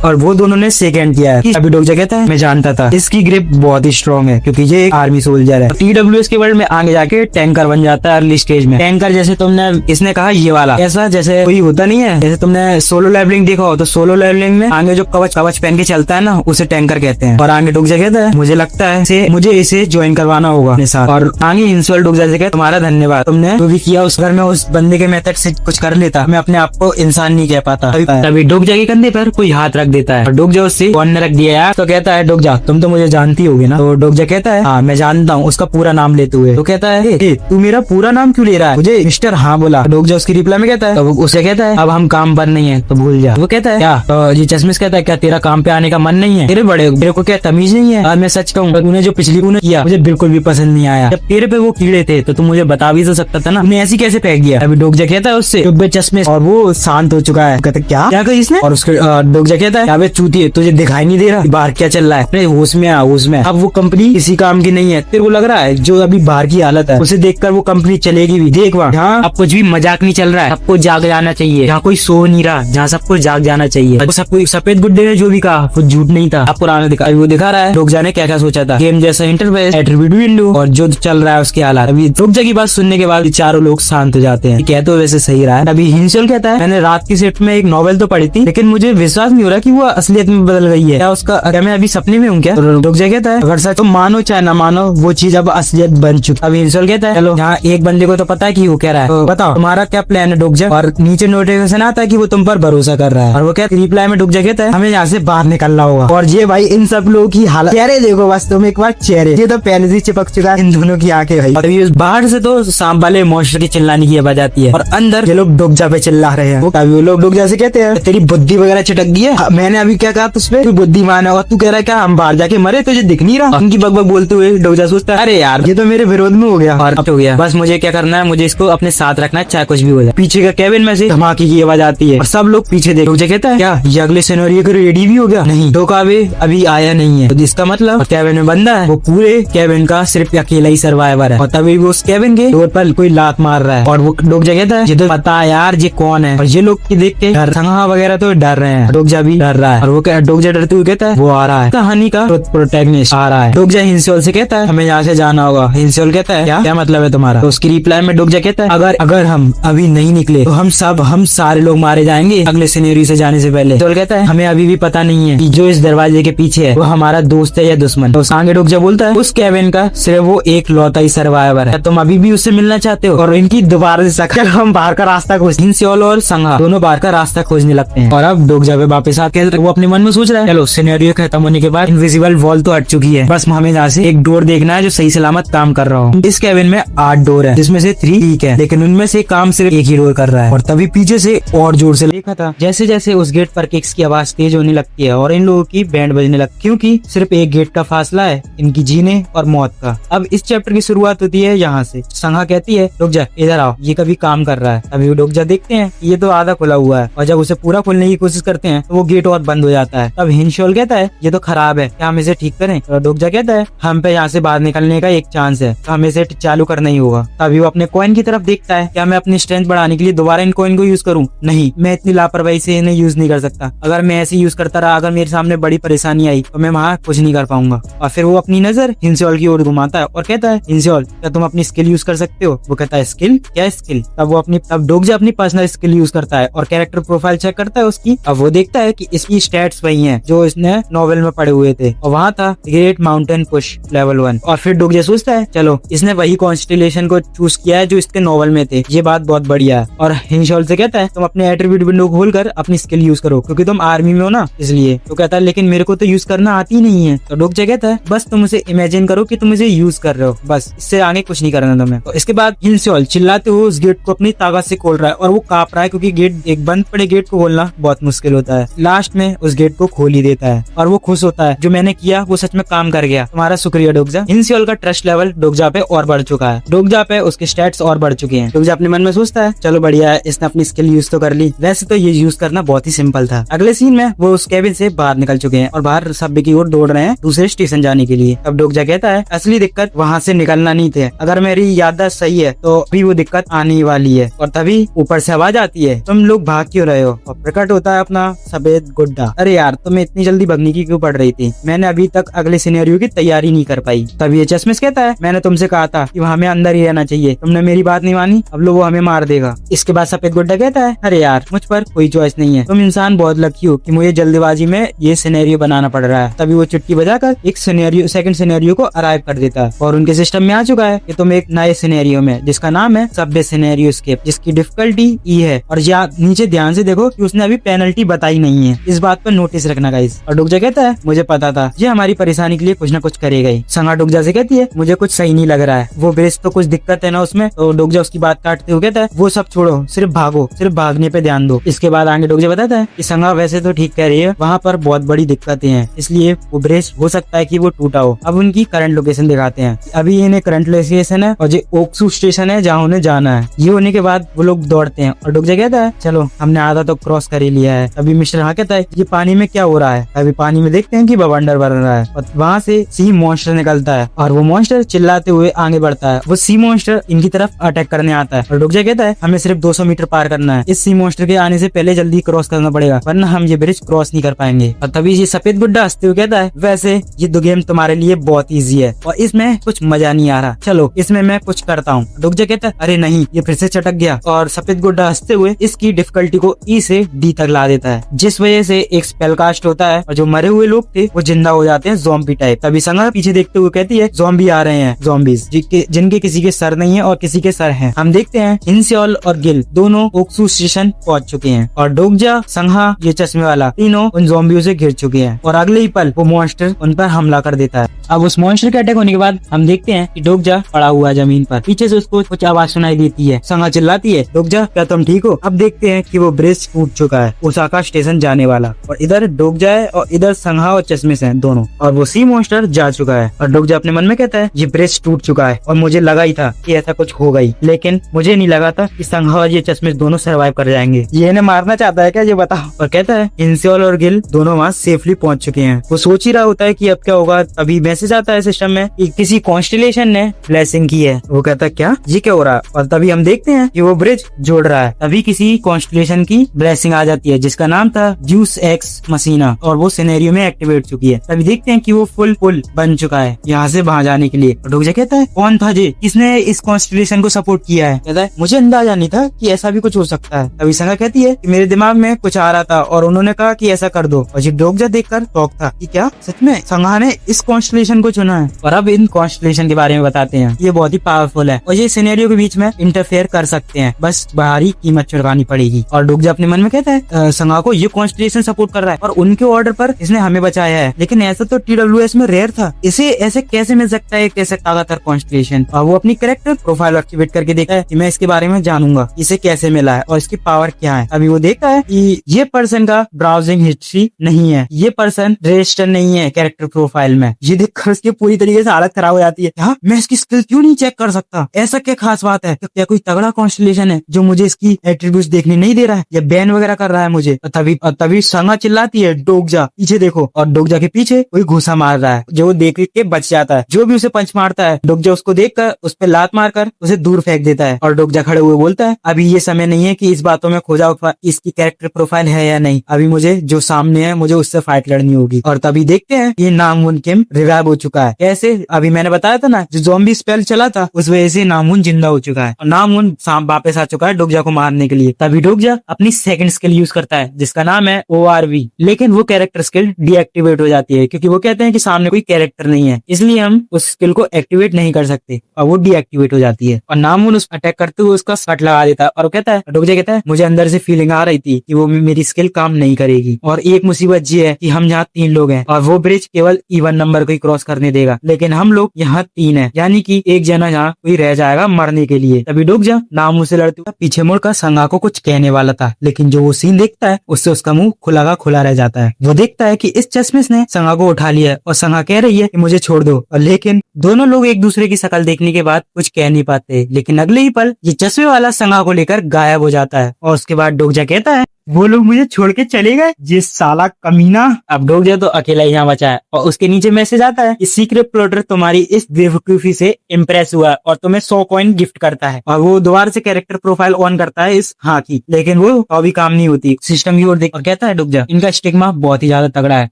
और वो दोनों ने शेक हैंड किया है। अभी डोकजा कहता है मैं जानता था इसकी ग्रिप बहुत ही स्ट्रॉन्ग है क्योंकि ये एक आर्मी सोल्जर है। TWS के वर्ल्ड में आगे जाके टैंकर बन जाता है अर्ली स्टेज में। टैंकर जैसे तुमने इसने कहा ये वाला ऐसा जैसे कोई होता नहीं है, जैसे तुमने सोलो लेवलिंग देखा हो तो सोलो लेवलिंग में आगे जो कवच पहन के चलता है ना उसे टैंकर कहते हैं। और आगे डोकजा कहता है मुझे लगता है मुझे इसे ज्वाइन करवाना होगा अपने साथ। और आगे हिनसेओल डोकजा से कहता तुम्हारा धन्यवाद, तुमने जो भी किया उस घर में उस बंदे के मेथड से कुछ कर लेता, मैं अपने आप को इंसान नहीं कह पाता। तभी डोकजा के कंधे पर कोई हाथ रख देता है और डोकजा उससे कौन ने रख दिया यार। तो कहता है डोकजा तुम तो मुझे जानती होगी ना। तो डोकजा कहता है हाँ मैं जानता हूँ, उसका पूरा नाम लेते हुए। तो कहता है तू मेरा पूरा नाम क्यों ले रहा है, मुझे मिस्टर हाँ बोला। डोकजा उसकी रिप्लाई में कहता है तो उसे कहता है अब हम काम पर नहीं है तो भूल जा। वो कहता है क्या, तो ये चश्मिश कहता है क्या तेरा काम पे आने का मन नहीं है, तेरे को क्या तमीज नहीं है। मैं सच कहूँ तूने जो पिछली तूने किया मुझे बिल्कुल भी पसंद नहीं आया। जब तेरे पे वो कीड़े थे तो तू मुझे बता भी तो सकता था ना, तूने ऐसी कैसे फेंक दिया। अभी डोकजा कहता है उससे चुप्पे चश्मिश, और वो शांत हो चुका है। कहता क्या कही इसने। और उसके डोकजा कहता है अबे चूतिए तुझे दिखाई नहीं दे रहा बाहर क्या चल रहा है, होश में आ होश में। अब वो कंपनी किसी काम की नहीं है, तेरे को लग रहा है जो अभी बाहर की हालत है उसे देखकर वो कंपनी चलेगी भी। देख वहाँ यहाँ अब कुछ भी मजाक नहीं चल रहा है, सबको जाग जाना चाहिए, यहाँ कोई सो नहीं रहा, जहाँ सबको जाग जाना चाहिए। सबको सफेद गुड्डे ने जो भी कहा वो झूठ नहीं था, आपको पुराना दिखा वो दिखा रहा है डोकजा ने क्या क्या सोचा था। गेम जैसा इंटरफेस, एट्रीब्यूट विंडो और जो चल रहा है उसके हालात। अभी डोकजा की बात सुनने के बाद चारों लोग शांत हो जाते हैं। कहते हो वैसे सही रहा है। अभी हिनसेओल कहता है मैंने रात की शिफ्ट में एक नॉवेल तो पढ़ी थी लेकिन मुझे विश्वास नहीं हो रहा कि वो असलियत में बदल गई है, क्या मैं अभी सपने में हूँ क्या। तो डोकजा कहता है अगर सच तुम मानो चाहे ना मानो वो चीज अब असलियत बन चुकी। अभी हिनसेओल कहता है चलो यहाँ एक बंदे को तो पता है कि वो कह रहा है, तो बताओ तुम्हारा क्या प्लान है डोकजा। और नीचे नोटिफिकेशन आता है कि वो तुम पर भरोसा कर रहा है। और वो क्या रिप्लाई में डोकजा कहता है हमें यहाँ से बाहर निकलना होगा। और ये भाई इन सब लोगों की हालत, चेहरे देखो बस तुम एक बार चेहरे, ये तो पहले से चिपक चुका है इन दोनों की आंखें भाई। अभी बाहर से तो सांप वाले मॉन्स्टर की चिल्लाने की आवाज आती है और अंदर ये लोग डोकजा पे चिल्ला रहे हैं। अभी वो लोग डोकजा से कहते हैं तेरी बुद्धि वगैरह चिटक गई है, मैंने अभी क्या कहा तुझ पे, तू बुद्धिमान है और तू कह रहा है क्या हम बाहर जाके मरे, तुझे दिख नहीं रहा। उनकी बकबक बोलते हुए डोकजा सोचता है अरे यार ये तो मेरे विरोध में हो गया और अब हो गया, बस मुझे क्या करना है, मुझे इसको अपने साथ रखना है चाहे कुछ भी हो जाए। पीछे का केबिन में से धमाके की आवाज आती है और सब लोग पीछे देख। डोकजा कहता है क्या ये अगले सिनेरियो के रेडी भी हो गया, नहीं डोकावे अभी आया नहीं है, तो जिसका मतलब केबिन में बंदा है, वो पूरे केबिन का सिर्फ अकेला ही सर्वाइवर है। और तभी वो उस केबिन के डोर पर कोई लात मार रहा है और वो डोकजा कहता है ये तो पता है यार ये कौन है। और ये लोग देख के संघा वगैरह तो डर रहे हैं, डोकजा भी डर रहा है। और वो डोकजा डरते हुए कहता है वो आ रहा है, कहानी का प्रोटैगनिस्ट आ रहा है। डोकजा हिनसेओल से कहता है हमें यहाँ से जाना होगा। हिनसेओल कहता है क्या मतलब है तुम्हारा। तो उसकी रिप्लाई में डोकजा कहता है अगर हम अभी नहीं निकले तो हम सारे लोग मारे जाएंगे अगले सिनेरियो से जाने से पहले। हिनसेओल कहता है हमें अभी भी पता नहीं है कि जो इस दरवाजे के पीछे है वो हमारा दोस्त है या दुश्मन। तो आगे डोकजा बोलता है उस केबिन का सिर्फ वो एक लौता ही सर्वाइवर है, तुम अभी भी उससे मिलना चाहते हो। और इनकी दोबारा से हम बाहर का रास्ता खोज, हिनसेओल और संघा दोनों बाहर का रास्ता खोजने लगते हैं। और अब डोकजा पे वापस आके वो अपने मन में सोच रहा है चलो सिनेरियो खत्म होने के बाद इनविजिबल वॉल तो हट चुकी है, बस हमें यहाँ से एक डोर देखना है जो सही सलामत काम कर रहा हो। इस केबिन में 8 डोर है जिसमें से 3 ठीक है, लेकिन उनमें से काम सिर्फ एक ही डोर कर रहा है। और तभी पीछे से और जोर से देखा था जैसे जैसे उस गेट पर किक्स की आवाज तेज होने लगती है और इन लोगों की बैंड बजने लगती है, क्योंकि सिर्फ एक गेट का फासला है इनकी जीने और मौत का। अब इस चैप्टर की शुरुआत होती है यहाँ से। संघा कहती है डोकजा इधर आओ, ये कभी काम कर रहा है। अभी वो डोकजा देखते हैं ये तो आधा खुला हुआ हुआ है, और जब उसे पूरा खोलने की कोशिश करते हैं तो वो गेट और बंद हो जाता है। तब हिनशोल कहता है ये तो खराब है, क्या हम इसे ठीक करें? तो डोगजा कहता है हम पे यहाँ से बाहर निकलने का एक चांस है, तो हमें इसे चालू करना ही होगा। तभी वो अपने कॉइन की तरफ देखता है, क्या मैं अपनी स्ट्रेंथ बढ़ाने के लिए दोबारा इन कॉइन को यूज करूँ? नहीं, मैं इतनी लापरवाही से इन्हें यूज नहीं कर सकता। अगर मैं ऐसे यूज करता रहा, अगर मेरे सामने बड़ी परेशानी आई तो मैं वहाँ कुछ नहीं कर पाऊंगा। और फिर वो अपनी नजर हिनशोल की ओर घुमाता है और कहता है हिनशोल क्या तुम अपनी स्किल यूज कर सकते हो? वो कहता है स्किल? क्या स्किल? तब डोगजा अपनी पर्सनल स्किल यूज करता है और कैरेक्टर प्रोफाइल चेक करता है उसकी। अब वो देखता है कि इसकी स्टैट्स वही हैं जो इसने नॉवेल में पढ़े हुए थे, और वहाँ था ग्रेट माउंटेन पुश लेवल 1। और फिर डोगजा सोचता है चलो इसने वही कॉन्स्टेलेशन को चूज किया है जो इसके नॉवल में थे, ये बात बहुत बढ़िया है। और हिनशोल से कहता है तुम अपने एट्रीब्यूट विंडो खोलकर अपनी स्किल यूज करो, क्योंकि तुम आर्मी में हो ना इसलिए। तो कहता है लेकिन मेरे को तो यूज करना आती नहीं है। तो डोगजा कहता है बस तुम उसे इमेजिन करो कि तुम इसे यूज कर रहे हो, बस इससे आगे कुछ नहीं करना तुम्हें। तो इसके बाद हिनशोल चिल्लाते हुए उस गेट को अपनी ताकत से खोल रहा है, और वो कांप रहा है क्योंकि गेट एक बंद पड़े गेट को खोलना बहुत मुश्किल होता है। लास्ट में उस गेट को खोल ही देता है और वो खुश होता है, जो मैंने किया वो सच में काम कर गया, तुम्हारा शुक्रिया डोगजा। हिनशोल का ट्रस्ट लेवल डोगजा पे और बढ़ चुका है, डोगजा पे उसके स्टैट्स और बढ़ चुके हैं। डोगजा अपने मन में सोचता है चलो बढ़िया है, इसने अपनी स्किल यूज तो कर ली, वैसे तो ये यूज करना बहुत ही सिंपल था। अगले सीन में वो उस केबिन से बाहर निकल चुके हैं और बाहर सब्वे की ओर दौड़ रहे हैं दूसरे स्टेशन जाने के लिए। अब डोगजा कहता है असली दिक्कत वहाँ से निकलना नहीं थे, अगर मेरी याददाश्त सही है तो भी वो दिक्कत आने वाली है। और तभी ऊपर से आवाज आती है तुम लोग भाग क्यों रहे हो? और प्रकट होता है अपना सफेद गुड्डा। अरे यार तुम्हें इतनी जल्दी भगने की क्यों पड़ रही थी? मैंने अभी तक अगले सिनेरियो की तैयारी नहीं कर पाई। तभी ये चश्मिश कहता है मैंने तुमसे कहा था कि हमें अंदर ही रहना चाहिए, तुमने मेरी बात नहीं मानी, अब लो वो हमें मार देगा। इसके बाद सफेद गुड्डा कहता है अरे यार मुझ पर कोई चॉइस नहीं है, तुम इंसान बहुत लकी हो कि मुझे जल्दीबाजी में ये सिनेरियो बनाना पड़ रहा है। तभी वो चुटकी बजाकर एक सिनेरियो सेकंड सिनेरियो को अराइव कर देता है और उनके सिस्टम में आ चुका है कि तुम एक नए सिनेरियो में, जिसका नाम है सबवे सिनेरियो एस्केप, जिसकी डिफिकल्टी ई है। और नीचे ध्यान से देखो कि उसने अभी पेनल्टी बताई नहीं है, इस बात पर नोटिस रखना गाइस। और डोगजा कहता है मुझे पता था ये हमारी परेशानी के लिए कुछ न कुछ करेगा ही। संगा डोगजा से कहती है मुझे कुछ सही नहीं लग रहा है, वो ब्रिज तो कुछ दिक्कत है ना उसमें। तो डोगजा उसकी बात काटते हुए कहता है वो सब छोड़ो, सिर्फ भागो, सिर्फ भागने पे ध्यान दो। इसके बाद आगे डोगजा बताता है कि संगा वैसे तो ठीक कह रही है, वहाँ पर बहुत बड़ी दिक्कतें हैं, इसलिए वो ब्रिज हो सकता है कि वो टूटा हो। अब उनकी करंट लोकेशन दिखाते हैं, अभी इन्हें करंट लोकेशन है और जो ओक्सू स्टेशन है जहाँ उन्हें जाना है। ये होने के बाद वो लोग दौड़ते हैं और डोगजा कहता है चलो हमने आधा तो क्रॉस कर ही लिया है। अभी मिस्टर हाँ कहता है ये पानी में क्या हो रहा है? अभी पानी में देखते हैं कि बवंडर बन रहा है और वहाँ से सी मॉन्स्टर निकलता है और वो मॉन्स्टर चिल्लाते हुए आगे बढ़ता है। वो सी मॉन्स्टर इनकी तरफ अटैक करने आता है और डोगजा कहता है हमें सिर्फ 200 मीटर पार करना है, इस सी मॉन्स्टर के आने से पहले जल्दी क्रॉस करना पड़ेगा वरना हम ये ब्रिज क्रॉस नहीं कर पाएंगे। और तभी ये सफेद गुड्डा हंसते हुए कहता है वैसे ये दो गेम तुम्हारे लिए बहुत ईजी है और इसमें कुछ मजा नहीं आ रहा, चलो इसमें मैं कुछ करता हूँ। डोगजा कहता है अरे नहीं, ये फिर से चटक गया और सफेद गुड्डा हंसते हुए इसकी डिफिकल्टी को ई से डी तक ला देता है, जिस वजह से एक स्पेल कास्ट होता है और जो मरे हुए लोग थे वो जिंदा हो जाते हैं ज़ॉम्बी टाइप। तभी संगा पीछे देखते हुए कहती है ज़ॉम्बी आ रहे हैं, ज़ॉम्बीज जिनके किसी के सर नहीं है और किसी के सर हैं। हम देखते हैं हिनशोल और गिल दोनों ओक्सू स्टेशन पहुंच चुके हैं और डोगजा, संगा, ये चश्मे वाला तीनों उन ज़ॉम्बियों से घिर चुके हैं और अगले ही पल वो मॉन्स्टर उन पर हमला कर देता है। अब उस मॉन्स्टर के अटैक होने के बाद हम देखते हैं कि डोगजा पड़ा हुआ है जमीन पर, पीछे से उसको कुछ आवाज सुनाई देती है। संगा चिल्लाती है डोगजा क्या तुम ठीक हो? अब देखते हैं कि वो ब्रिज टूट चुका है ओसाका स्टेशन जाने वाला, और इधर डोगजा है और इधर संगा और चश्मिश हैं दोनों, और वो सी मॉन्स्टर जा चुका है। और डोगजा अपने मन में कहता है ये ब्रिज टूट चुका है और मुझे लगा ही था कि ऐसा कुछ होगा ही, लेकिन मुझे नहीं लगा था कि संगा और ये चश्मिश दोनों सर्वाइव कर जाएंगे। ये इन्हें मारना चाहता है क्या ये बताओ? और कहता है हिनशोल और गिल दोनों वहाँ सेफली पहुंच चुके हैं। वो सोच ही रहा होता है कि अब क्या होगा, तभी मैसेज आता है सिस्टम में कि किसी कॉन्स्टेलेशन ने ब्लेसिंग की है। वो कहता है क्या, ये क्या हो रहा है? और तभी हम देखते हैं कि वो ब्रिज जोड़ रहा है। तभी किसी कॉन्स्टेलेशन की ब्लेसिंग आ जाती है जिसका नाम था ज्यूस एक्स मसीना, और वो सिनेरियो में एक्टिवेट चुकी है। तभी देखते हैं कि वो फुल पुल बन चुका है यहाँ से वहाँ जाने के लिए। डोगजा कहता है कौन था जी, किसने इस कॉन्स्टेलेशन को सपोर्ट किया है? कहता है मुझे अंदाजा नहीं था कि ऐसा भी कुछ हो सकता है। तभी संगा कहती है कि मेरे दिमाग में कुछ आ रहा था और उन्होंने कहा कि ऐसा कर दो, और ये डोगजा देखकर शॉक था कि क्या सच में संगा ने इस कॉन्स्टेलेशन को चुना है। और अब इन कॉन्स्टेलेशन के बारे में बताते हैं। ये बहुत ही पावरफुल है और ये सिनेरियो के बीच में इंटरफेयर कर सकते हैं, बस बाहरी कीमत चुकानी पड़ेगी। और डोगजा अपने मन में कहता है संगा को ये कॉन्स्टेलेशन सपोर्ट कर रहा है और उनके ऑर्डर पर इसने हमें बचाया है, लेकिन ऐसा तो TWS में रेयर था, इसे ऐसे कैसे मिल सकता है कैसे ताकतवर कॉन्स्टेलेशन? और वो अपनी कैरेक्टर प्रोफाइल एक्टिवेट करके देखता है कि मैं इसके बारे में जानूंगा, इसे कैसे मिला है और इसकी पावर क्या है। अभी वो देखता है कि ये पर्सन का ब्राउजिंग हिस्ट्री नहीं है, ये पर्सन रजिस्टर नहीं है कैरेक्टर प्रोफाइल में। ये देखकर उसकी पूरी तरीके से हालत खराब हो जाती है। हाँ, मैं इसकी स्किल क्यों नहीं चेक कर सकता? ऐसा क्या खास बात है? क्या कोई तगड़ा कॉन्स्टेलेशन है जो मुझे इसकी एट्रीब्यूट्स देखने नहीं दे रहा है, ये बैन वगैरह कर रहा है मुझे। तभी संगा चिल्लाती है डोगजा पीछे देखो, और डोगजा के पीछे कोई घुसा मार रहा है, जो वो देख के बच जाता है। जो भी उसे पंच मारता है, डोगजा उसको देखकर उस पर लात मारकर उसे दूर फेंक देता है। और डोगजा खड़े हुए बोलता है, अभी ये समय नहीं है कि इस बातों में खो जाओ इसकी कैरेक्टर प्रोफाइल है या नहीं, अभी मुझे जो सामने है मुझे उससे फाइट लड़नी होगी। और तभी देखते हैं ये नामून किम रिवाइव हो चुका है। कैसे? अभी मैंने बताया था ना, जो ज़ॉम्बी स्पेल चला था उस वजह से नामून जिंदा हो चुका है और नामून वापस आ चुका है डोगजा को मारने के लिए। तभी डोगजा अपनी सेकंड स्किल यूज करता है जिसका नाम है ORV, लेकिन वो कैरेक्टर स्किल डीएक्टिवेट हो जाती है क्योंकि वो कहते हैं कि सामने कोई कैरेक्टर नहीं है, इसलिए हम उस स्किल को एक्टिवेट नहीं कर सकते और वो डीएक्टिवेट हो जाती है। और नामून उस अटैक करते हुए उसका कट लगा देता है और वो कहता है, डोगजा कहता है, मुझे अंदर से फीलिंग आ रही थी कि वो मेरी स्किल काम नहीं करेगी। और एक मुसीबत ये है कि हम यहाँ 3 लोग हैं और वो ब्रिज केवल इवन नंबर को ही क्रॉस करने देगा, लेकिन हम लोग यहाँ 3 हैं, यानी कि एक जना यहाँ कोई रह जाएगा मरने के लिए। तभी डोगजा नामून से लड़ते हुए पीछे मुड़कर संगा को कुछ कहने वाला था, लेकिन जो वो सीन देखता है उससे उसका मुंह खुला का खुला रह जाता है। वो देखता है कि इस चश्मिश ने संगा को उठा लिया है और संगा कह रही है कि मुझे छोड़ दो, और लेकिन दोनों लोग एक दूसरे की शक्ल देखने के बाद कुछ कह नहीं पाते। लेकिन अगले ही पल ये चश्मे वाला संगा को लेकर गायब हो जाता है और उसके बाद डोगजा कहता है, वो लोग मुझे छोड़ के चले गए, ये साला कमीना। अब डोगजा तो अकेला ही यहाँ बचा है और उसके नीचे मैसेज आता है कि सीक्रेट प्लॉटर तुम्हारी इस बेवकूफी से इम्प्रेस हुआ और तुम्हें 100 कॉइन गिफ्ट करता है। और वो दोबारा से कैरेक्टर प्रोफाइल ऑन करता है इस हाँ की, लेकिन वो अभी काम नहीं होती। सिस्टम की ओर देख और कहता है डोगजा, इनका स्टिग्मा बहुत ही ज्यादा तगड़ा है,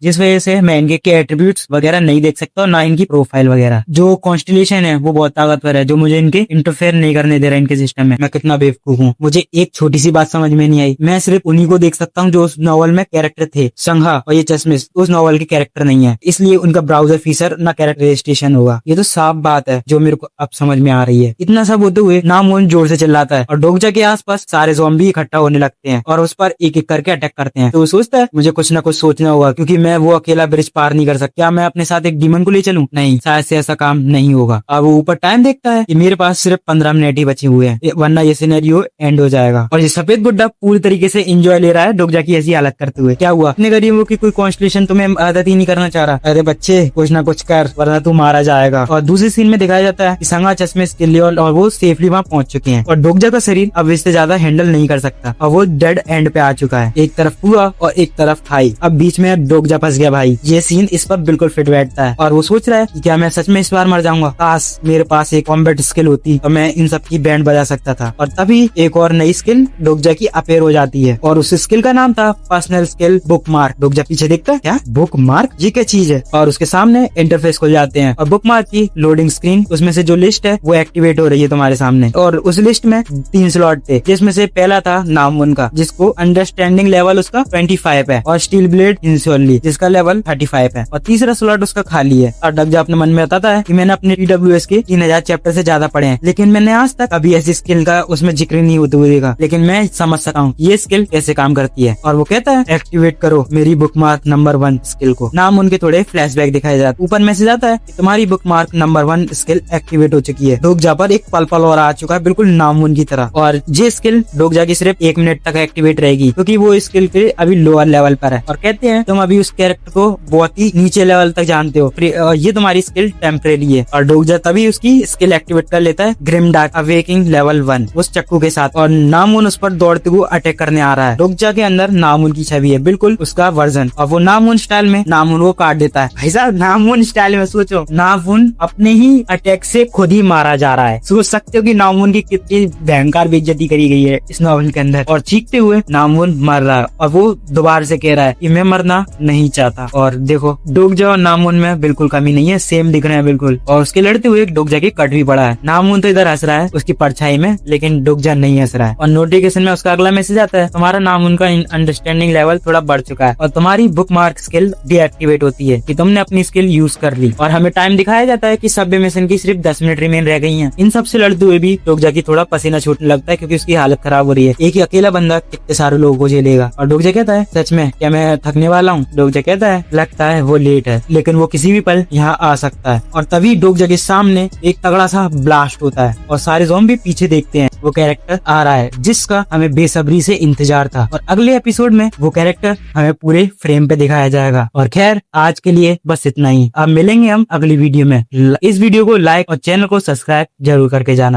जिस वजह से मैं इनके एट्रीब्यूट्स वगैरह नहीं देख सकता और ना इनकी प्रोफाइल वगैरह। जो कॉन्स्टिलेशन है वो बहुत ताकतवर है, जो मुझे इनके इंटरफेयर नहीं करने दे रहा इनके सिस्टम में। मैं कितना बेवकूफ हूँ, मुझे एक छोटी सी बात समझ में नहीं आई, मैं सिर्फ उन्हीं को देख सकता हूँ जो उस नॉवल में कैरेक्टर थे। संघा और ये चश्मिश उस नॉवल के कैरेक्टर नहीं है, इसलिए उनका ब्राउजर फीचर ना कैरेक्टर रजिस्ट्रेशन होगा। ये तो साफ बात है जो मेरे को अब समझ में आ रही है। इतना सब होते हुए नामून जोर से चिल्लाता है और डोगजा के आसपास सारे ज़ॉम्बी इकट्ठा होने लगते हैं और उस पर एक एक करके अटैक करते हैं। तो वो सोचता है मुझे कुछ ना कुछ सोचना होगा क्योंकि मैं वो अकेला ब्रिज पार नहीं कर सकता। क्या मैं अपने साथ एक डीमन को ले चलूं? नहीं, शायद से ऐसा काम नहीं होगा। अब वो ऊपर टाइम देखता है कि मेरे पास सिर्फ 15 मिनट ही बचे हुए हैं, वरना ये सिनेरियो एंड हो जाएगा। और ये सफेद बुड्ढा पूरी तरीके से एंजॉय ले रहा है डोगजा की ऐसी हालत करते हुए। क्या हुआ? इतने गरीबों की कोई कॉन्स्टिलेशन तुम्हें आदत ही नहीं करना चाह रहा? अरे बच्चे कुछ ना कुछ कर वरना तू मारा जाएगा। और दूसरे सीन में दिखाया जाता है कि संगा चश्मे स्किल और वो सेफली वहाँ पहुंच चुके हैं और डोगजा का शरीर अब इससे ज्यादा हैंडल नहीं कर सकता और वो डेड एंड पे आ चुका है। एक तरफ पूरा और एक तरफ थाई, अब बीच में डोगजा फंस गया भाई। ये सीन इस पर बिल्कुल फिट बैठता है और वो सोच रहा है कि क्या मैं सच में इस बार मर जाऊंगा? काश मेरे पास एक कॉम्बैट स्किल होती और मैं इन सब की बैंड बजा सकता था। और तभी एक और नई स्किल डोगजा की अपेयर हो जाती है और उस स्किल का नाम था पर्सनल स्किल बुक मार्क। डोगजा पीछे देखता है, क्या बुक मार्क, ये क्या चीज है? और उसके सामने इंटरफेस खुल जाते हैं और बुक मार्क की लोडिंग स्क्रीन, उसमें से जो लिस्ट है वो एक्टिवेट हो रही है तुम्हारे सामने। और उस लिस्ट में 3 स्लॉट थे, जिसमें से पहला था नामून का, जिसको अंडरस्टैंडिंग लेवल उसका 25 है, और स्टील ब्लेड इंश्योरली जिसका लेवल 35 है, और तीसरा स्लॉट उसका खाली है। और डोगजा अपने मन में बताता है कि मैंने अपने TWS के 3000 चैप्टर से ज्यादा पढ़े हैं, लेकिन मैंने आज तक अभी ऐसी स्किल का उसमें जिक्र नहीं होते हुए देखा, लेकिन मैं समझ सकता हूँ ये स्किल कैसे काम करती है। और वो कहता है एक्टिवेट करो मेरी बुक मार्क नंबर 1 स्किल को। नाम उनके थोड़े फ्लैशबैक दिखाए जाते, ऊपर मैसेज आता है कि तुम्हारी book mark number 1 skill activate हो चुकी है। डोगजा पर एक पल पल और आ चुका है बिल्कुल नामून की तरह, और ये स्किल डोगजा की सिर्फ 1 मिनट तक एक्टिवेट रहेगी क्योंकि वो स्किल के अभी लोअर लेवल पर है। और कहते हैं तुम अभी उस कैरेक्टर को बहुत ही नीचे लेवल तक जानते हो, ये तुम्हारी स्किल टेम्परेरी है। और डोगजा तभी उसकी स्किल एक्टिवेट कर लेता है ग्रिम डार्क अवेकिंग लेवल 1 उस चक्कू के साथ, और नामून उस पर दौड़ते हुए अटैक करने आ रहा है। डोगजा के अंदर नामून की छवि है, बिल्कुल उसका वर्जन, और वो नामून स्टाइल में नामून को काट देता है। भाई साहब नामून स्टाइल में सोचो, नामून अपने ही अटैक से खुद ही मारा जा रहा है। सोच सकते हो कि नामून की कितनी भयंकर बेइज्जती करी गई है इस नॉवल के अंदर। और चीखते हुए नामून मर रहा है और वो दोबारा से कह रहा है कि मैं मरना नहीं चाहता। और देखो डोगजा और नामून में बिल्कुल कमी नहीं है, सेम दिख रहे हैं बिल्कुल। और उसके लड़ते हुए डोगजा की कट भी पड़ा है। नामून तो इधर हंस रहा है उसकी परछाई में, लेकिन डोगजा नहीं हंस रहा है। और नोटिफिकेशन में उसका अगला मैसेज आता है, तुम्हारा नामून का अंडरस्टैंडिंग लेवल थोड़ा बढ़ चुका है और तुम्हारी बुक मार्क स्किल डीएक्टिवेट होती है कि तुमने अपनी स्किल यूज कर ली। और हमें टाइम दिखाया जाता है कि सब्वे मिशन की सिर्फ 10 मिनट रिमेन रह गई हैं। इन सब से लड़ते हुए भी डोगजा की थोड़ा पसीना छूटने लगता है क्योंकि उसकी हालत खराब हो रही है। एक ही अकेला बंदा कितने सारे लोगों को झेलेगा। और डोगजा कहता है सच में क्या मैं थकने वाला हूँ? डोगजा कहता है लगता है वो लेट है, लेकिन वो किसी भी पल यहाँ आ सकता है। और तभी डोगजा के सामने एक तगड़ा सा ब्लास्ट होता है और सारे ज़ॉम्बी पीछे देखते हैं। वो कैरेक्टर आ रहा है जिसका हमें बेसब्री से इंतजार था, और अगले एपिसोड में वो कैरेक्टर हमें पूरे फ्रेम पे दिखाया जाएगा। और खैर आज के लिए बस इतना ही, अब मिलेंगे हम अगली वीडियो में। इस वीडियो को लाइक और चैनल को सब्सक्राइब जरूर करके जाना।